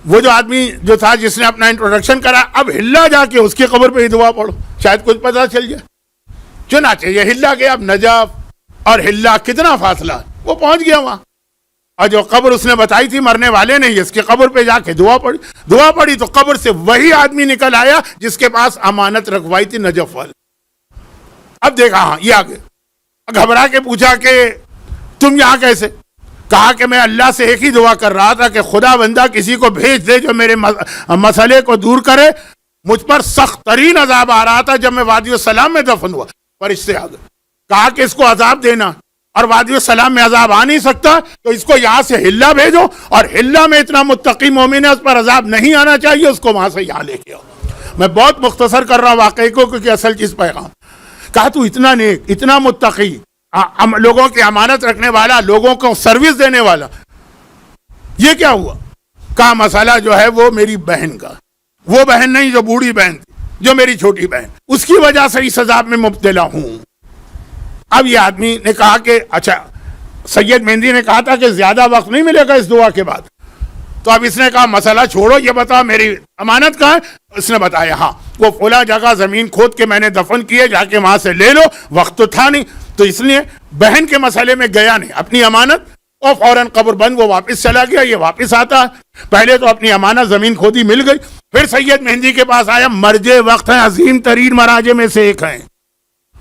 A: وہ جو آدمی جو تھا جس نے اپنا انٹروڈکشن کرا، اب ہلا جا کے اس کی قبر پہ ہی دعا پڑھو، شاید کچھ پتہ چل جائے. چنانچہ یہ ہلا گیا. اب نجف اور ہلا کتنا فاصلہ، وہ پہنچ گیا وہاں. اور جو قبر اس نے بتائی تھی مرنے والے نے، اس کی قبر پہ جا کے دعا پڑھی تو قبر سے وہی آدمی نکل آیا جس کے پاس امانت رکھوائی تھی نجف والے. اب دیکھا ہاں یہ آگے گھبرا کے پوچھا کہ تم یہاں کیسے؟ کہا کہ میں اللہ سے ایک ہی دعا کر رہا تھا کہ خدا بندہ کسی کو بھیج دے جو میرے مسئلے کو دور کرے. مجھ پر سخت ترین عذاب آ رہا تھا جب میں وادی السلام میں دفن ہوا. فرشتے آ گئے، کہا کہ اس کو عذاب دینا، اور وادی السلام میں عذاب آ نہیں سکتا تو اس کو یہاں سے ہلا بھیجو، اور ہلا میں اتنا متقی مومن ہے اس پر عذاب نہیں آنا چاہیے، اس کو وہاں سے یہاں لے کے آؤ. میں بہت مختصر کر رہا ہوں واقعے کو کیونکہ اصل چیز پیغام. کہا تو اتنا نیک، اتنا متقی، لوگوں کی امانت رکھنے والا، لوگوں کو سروس دینے والا، یہ کیا ہوا؟ کہا مسئلہ جو ہے وہ میری بہن کا، وہ بہن نہیں جو بوڑھی بہن تھی، جو میری چھوٹی بہن، اس کی وجہ سے اس عذاب میں مبتلا ہوں. اب یہ آدمی نے کہا کہ اچھا، سید مہندی نے کہا تھا کہ زیادہ وقت نہیں ملے گا اس دعا کے بعد. تو اب اس نے کہا مسئلہ چھوڑو، یہ بتا میری امانت کہاں ہے؟ اس نے بتایا ہاں وہ فلاں جگہ زمین کھود کے میں نے دفن کیے، جا کے وہاں سے لے لو. وقت تو تھا نہیں، تو اس لیے بہن کے مسئلے میں گیا نہیں، اپنی امانت، اور فوراً قبر بند وہ واپس چلا گیا. یہ واپس آتا ہے، پہلے تو اپنی امانت زمین کھودی مل گئی، پھر سید مہندی کے پاس آیا. مرجے وقت ہیں، عظیم ترین مراجع میں سے ایک ہیں،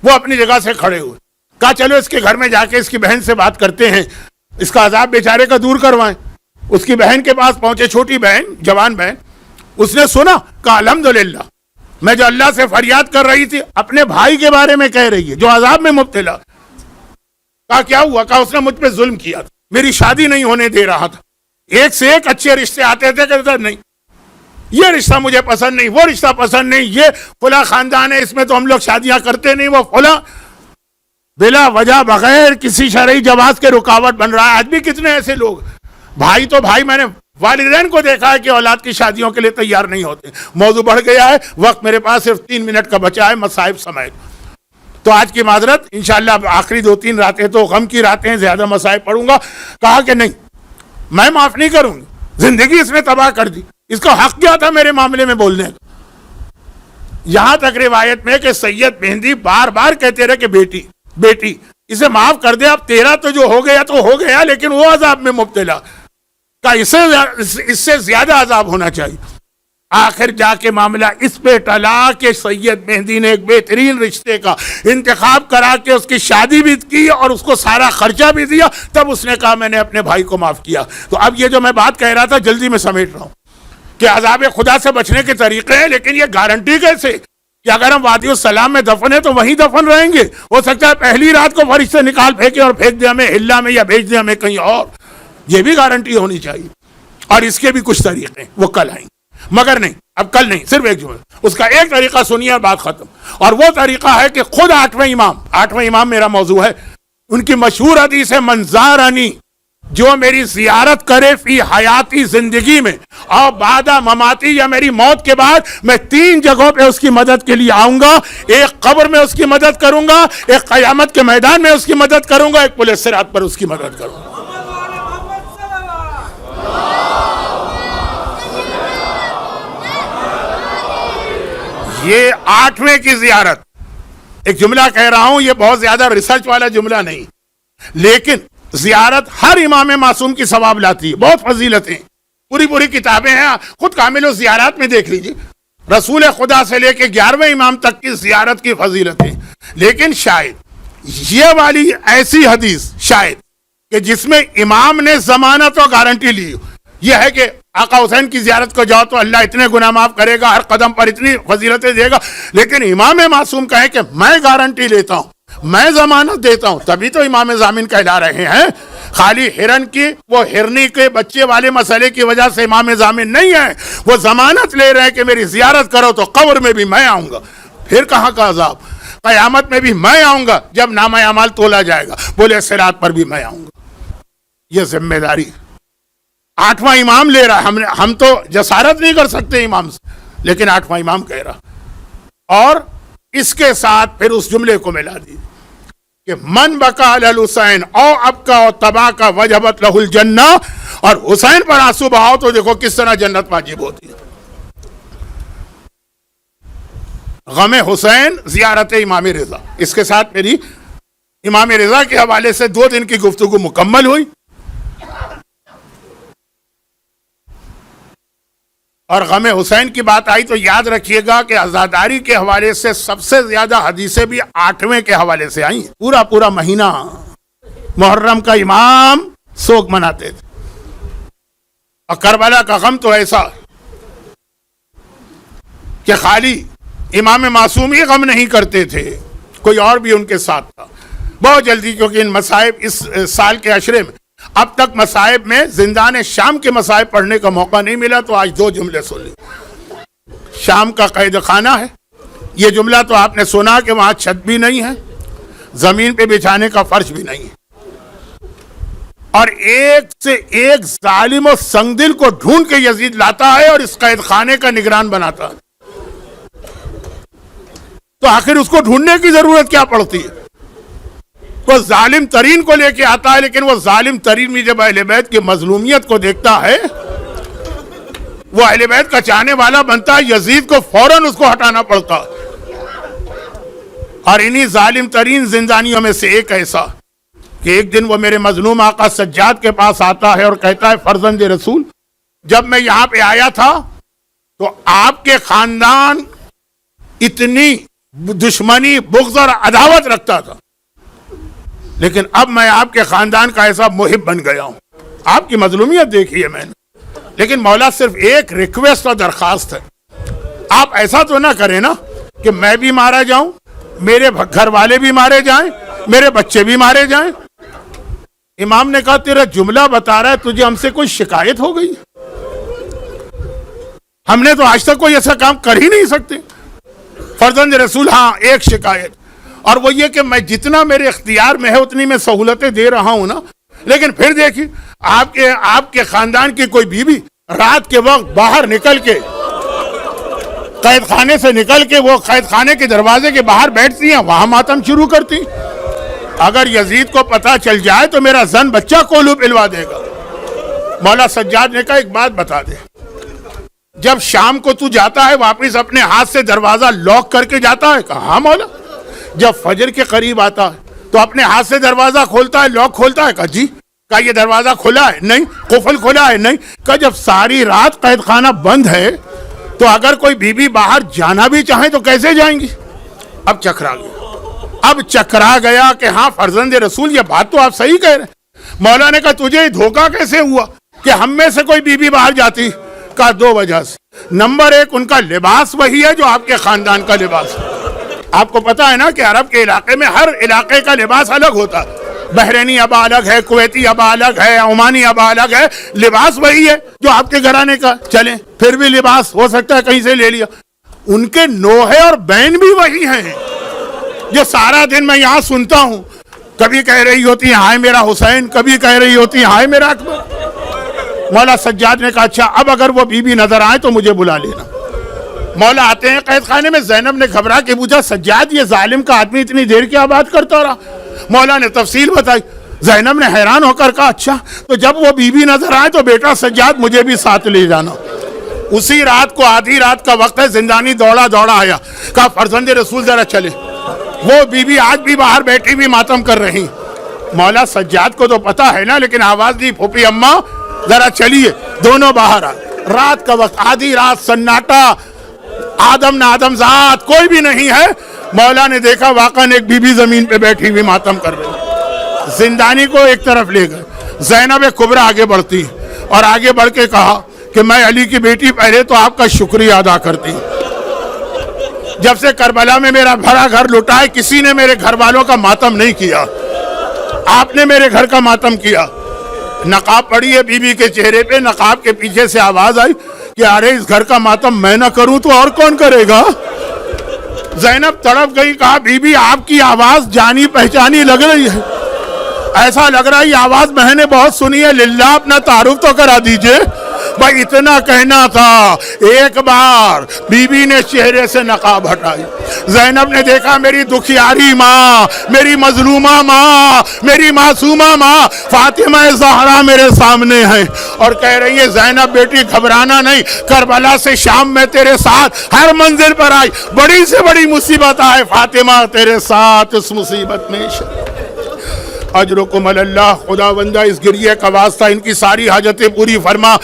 A: وہ اپنی جگہ سے کھڑے ہوئے. کہا چلو اس کے گھر میں جا کے اس کی بہن سے بات کرتے ہیں، اس کا عذاب بیچارے کا دور کروائیں. اس کی بہن کے پاس پہنچے، چھوٹی بہن، جوان بہن. اس نے سنا، کہا الحمدللہ، میں جو اللہ سے فریاد کر رہی تھی اپنے بھائی کے بارے میں کہہ رہی ہے جو عذاب میں مبتلا. کہا کیا ہوا؟ کہا اس نے مجھ پہ ظلم کیا تھا، میری شادی نہیں ہونے دے رہا تھا، ایک سے ایک اچھے رشتے آتے تھے، کہتا نہیں یہ رشتہ مجھے پسند نہیں، وہ رشتہ پسند نہیں، یہ فلاں خاندان ہے اس میں تو ہم لوگ شادیاں کرتے نہیں، وہ فلاں. بلا وجہ بغیر کسی شرعی جواز کے رکاوٹ بن رہا ہے. آج بھی کتنے ایسے لوگ، بھائی تو بھائی، میں نے والدین کو دیکھا ہے کہ اولاد کی شادیوں کے لیے تیار نہیں ہوتے. موضوع بڑھ گیا ہے، وقت میرے پاس صرف 3 منٹ کا بچا ہے مصائب سمیت. تو آج کی معذرت، انشاءاللہ آخری 2-3 راتیں تو غم کی راتیں، زیادہ مصائب پڑھوں گا. کہا کہ نہیں، میں معاف نہیں کروں گی، زندگی اس نے تباہ کر دی، اس کا حق کیا تھا میرے معاملے میں بولنے کا. یہاں تک روایت میں کہ سید مہندی بار بار کہتے رہے کہ بیٹی بیٹی اسے معاف کر دے، اب تیرا تو جو ہو گیا تو ہو گیا، لیکن وہ عذاب میں مبتلا، کا اس سے زیادہ عذاب ہونا چاہیے. آخر جا کے معاملہ اس پہ ٹلا کہ سید مہندی نے ایک بہترین رشتے کا انتخاب کرا کے اس کی شادی بھی کی اور اس کو سارا خرچہ بھی دیا. تب اس نے کہا میں نے اپنے بھائی کو معاف کیا. تو اب یہ جو میں بات کہہ رہا تھا جلدی میں سمیٹ رہا ہوں کہ عذاب خدا سے بچنے کے طریقے ہیں، لیکن یہ گارنٹی کیسے کہ اگر ہم وادی السلام میں دفن ہیں تو وہیں دفن رہیں گے؟ ہو سکتا ہے پہلی رات کو فرشتے نکال پھینکے اور پھینک دے ہمیں ہلا میں، یا بھیج دے ہمیں کہیں اور. یہ بھی گارنٹی ہونی چاہیے. اور اس کے بھی کچھ طریقے ہیں، وہ کل آئیں گے، مگر نہیں اب کل نہیں، صرف ایک جملہ. اس کا ایک طریقہ سنیے اور بات ختم. اور وہ طریقہ ہے کہ خود 8ویں امام میرا موضوع ہے، ان کی مشہور حدیث ہے من زارنی، جو میری زیارت کرے فی حیاتی زندگی میں اور بعد مماتی، یا میری موت کے بعد، میں 3 جگہوں پہ اس کی مدد کے لیے آؤں گا. ایک قبر میں اس کی مدد کروں گا، ایک قیامت کے میدان میں اس کی مدد کروں گا، ایک پل صراط پر اس کی مدد کروں گا. یہ 8ویں کی زیارت. ایک جملہ کہہ رہا ہوں، یہ بہت زیادہ ریسرچ والا جملہ نہیں، لیکن زیارت ہر امام معصوم کی ثواب لاتی ہے، بہت فضیلتیں، پوری کتابیں ہیں، خود کامل الزیارات میں دیکھ لیجیے. رسول خدا سے لے کے 11ویں امام تک کی زیارت کی فضیلتیں. لیکن شاید یہ والی ایسی حدیث شاید کہ جس میں امام نے ضمانت و گارنٹی لی، یہ ہے کہ آقا حسین کی زیارت کو جاؤ تو اللہ اتنے گناہ معاف کرے گا، ہر قدم پر اتنی فضیلتیں دے گا. لیکن امام معصوم کہے کہ میں گارنٹی لیتا ہوں میں ضمانت دیتا ہوں، تبھی تو امام ضامن کہلا رہے ہیں. خالی ہرن کی وہ ہرنی کے بچے والے مسئلے کی وجہ سے امام ضامن نہیں ہے، وہ ضمانت لے رہے ہیں کہ میری زیارت کرو تو قبر میں بھی میں آؤں گا. پھر کہاں کا عذاب؟ قیامت میں بھی میں آؤں گا، جب نامہ اعمال تولا جائے گا بولے صراط پر بھی میں آؤں گا. یہ ذمہ داری 8واں امام لے رہا ہے. ہم تو جسارت نہیں کر سکتے امام سے، لیکن 8واں امام کہہ رہا. اور اس کے ساتھ پھر اس جملے کو ملا دی کہ من بکا علی الحسین او ابکا او تبا کا وجبت لہ الجنہ، اور حسین پر آنسو بہاؤ تو دیکھو کس طرح جنت واجب ہوتی ہے. غم حسین زیارت امام رضا. اس کے ساتھ میری امام رضا کے حوالے سے 2 دن کی گفتگو مکمل ہوئی. اور غم حسین کی بات آئی تو یاد رکھیے گا کہ عزاداری کے حوالے سے سب سے زیادہ حدیثیں بھی 8ویں کے حوالے سے آئیں. پورا مہینہ محرم کا امام سوگ مناتے تھے. اور کربلا کا غم تو ایسا کہ خالی امام معصوم ہی غم نہیں کرتے تھے، کوئی اور بھی ان کے ساتھ تھا. بہت جلدی، کیونکہ ان مصائب اس سال کے عشرے میں اب تک مصائب میں زندان شام کے مصائب پڑھنے کا موقع نہیں ملا، تو آج 2 جملے سن لیں. شام کا قید خانہ ہے. یہ جملہ تو آپ نے سنا کہ وہاں چھت بھی نہیں ہے، زمین پہ بچھانے کا فرش بھی نہیں ہے، اور ایک سے ایک ظالم و سنگدل کو ڈھونڈ کے یزید لاتا ہے اور اس قید خانے کا نگران بناتا ہے. تو آخر اس کو ڈھونڈنے کی ضرورت کیا پڑتی ہے؟ وہ ظالم ترین کو لے کے آتا ہے، لیکن وہ ظالم ترین بھی جب اہل بیت کی مظلومیت کو دیکھتا ہے، وہ اہل بیت کا چاہنے والا بنتا ہے، یزید کو فوراً اس کو ہٹانا پڑتا. اور انہی ظالم ترین زندانیوں میں سے ایک ایسا کہ ایک دن وہ میرے مظلوم آقا سجاد کے پاس آتا ہے اور کہتا ہے فرزند رسول، جب میں یہاں پہ آیا تھا تو آپ کے خاندان اتنی دشمنی، بغض اور عداوت رکھتا تھا، لیکن اب میں آپ کے خاندان کا ایسا محب بن گیا ہوں. آپ کی مظلومیت دیکھی ہے میں نے، لیکن مولا صرف ایک ریکویسٹ اور درخواست ہے، آپ ایسا تو نہ کریں نا کہ میں بھی مارا جاؤں، میرے گھر والے بھی مارے جائیں، میرے بچے بھی مارے جائیں. امام نے کہا تیرا جملہ بتا رہا ہے تجھے ہم سے کوئی شکایت ہو گئی؟ ہم نے تو آج تک کوئی ایسا کام کر ہی نہیں سکتے. فرزند رسول، ہاں ایک شکایت، اور وہ یہ کہ میں جتنا میرے اختیار میں ہے اتنی میں سہولتیں دے رہا ہوں نا، لیکن پھر دیکھیے آپ کے خاندان کی کوئی بیوی رات کے وقت باہر نکل کے، قید خانے سے نکل کے وہ قید خانے کے دروازے کے باہر بیٹھتی ہیں، وہاں ماتم شروع کرتی. اگر یزید کو پتہ چل جائے تو میرا زن بچہ کولو پلوا دے گا. مولا سجاد نے کہا ایک بات بتا دے، جب شام کو تو جاتا ہے واپس اپنے ہاتھ سے دروازہ لاک کر کے جاتا ہے؟ کہا ہاں مولا. جب فجر کے قریب آتا ہے تو اپنے ہاتھ سے دروازہ کھولتا ہے، لاک کھولتا ہے؟ کہا جی. کہا یہ دروازہ کھلا ہے؟ نہیں. قفل کھلا ہے؟ نہیں. کہا جب ساری رات قید خانہ بند ہے تو اگر کوئی بیوی باہر جانا بھی چاہیں تو کیسے جائیں گی؟ اب چکرا گیا کہ ہاں فرزند رسول یہ بات تو آپ صحیح کہہ رہے ہیں. مولا نے کہا تجھے دھوکہ کیسے ہوا کہ ہم میں سے کوئی بیوی باہر جاتی؟ کہا 2 وجہ سے. نمبر 1 ان کا لباس وہی ہے جو آپ کے خاندان کا لباس ہے. آپ کو پتا ہے نا کہ عرب کے علاقے میں ہر علاقے کا لباس الگ ہوتا ہے. بحرینی ابا الگ ہے، کویتی ابا الگ ہے، عمانی ابا الگ ہے. لباس وہی ہے جو آپ کے گھرانے کا. چلیں پھر بھی لباس ہو سکتا ہے کہیں سے لے لیا. ان کے نوحے اور بین بھی وہی ہیں جو سارا دن میں یہاں سنتا ہوں. کبھی کہہ رہی ہوتی ہیں ہائے میرا حسین، کبھی کہہ رہی ہوتی ہیں ہائے میرا اکبر. مولا سجاد نے کہا اچھا اب اگر وہ بیوی نظر آئے تو مجھے بلا لینا. مولا آتے ہیں قید خانے میں. زینب نے گھبرا کے پوچھا سجاد یہ ظالم کا آدمی اتنی دیر کیا بات کرتا رہا؟ مولا نے تفصیل بتائی. زینب نے حیران ہو کر کہا اچھا تو جب وہ بیوی نظر آئے تو بیٹا سجاد مجھے بھی ساتھ لے جانا. اسی رات کو آدھی رات کا وقت ہے، زندانی دوڑا آیا. کہا فرزند رسول ذرا چلے. وہ بیوی آج بھی باہر بیٹھی بھی ماتم کر رہی. مولا سجاد کو تو پتا ہے نا، لیکن آواز دی پھوپھی اماں ذرا چلیے. دونوں باہر آئے. رات کا وقت، آدھی رات، سناٹا، آدم نہ آدم ذات کوئی بھی نہیں ہے. مولا نے دیکھا واقعاً ایک بیوی زمین پہ بیٹھی ہوئی ماتم کر رہی. زندانی کو ایک طرف لے گئے. زینب کبریٰ آگے بڑھتی اور آگے بڑھ کے کہا کہ میں علی کی بیٹی پہلے تو آپ کا شکریہ ادا کرتی. جب سے کربلا میں میرا بھرا گھر لٹا ہے کسی نے میرے گھر والوں کا ماتم نہیں کیا، آپ نے میرے گھر کا ماتم کیا۔ نقاب پڑی ہے بی بی کے چہرے پہ، نقاب کے پیچھے سے آواز آئی کہ ارے اس گھر کا ماتم میں نہ کروں تو اور کون کرے گا؟ زینب تڑپ گئی، کہا بی بی آپ کی آواز جانی پہچانی لگ رہی ہے، ایسا لگ رہا ہے یہ آواز میں نے بہت سنی ہے، للہ اپنا تعارف تو کرا دیجئے۔ بھائی اتنا کہنا تھا، ایک بار بی بی نے چہرے سے نقاب ہٹائی، زینب نے دیکھا میری دکھیاری ماں، میری مظلومہ ماں، میری معصومہ ماں فاطمہ زہرا میرے سامنے ہیں، اور کہہ رہی ہے زینب بیٹی گھبرانا نہیں، کربلا سے شام میں تیرے ساتھ ہر منزل پر آئی، بڑی سے بڑی مصیبت آئے فاطمہ تیرے ساتھ اس مصیبت میں اجرکم اللہ، خدا بندہ اس گریے کا واسطہ ان کی ساری حاجتیں پوری فرما۔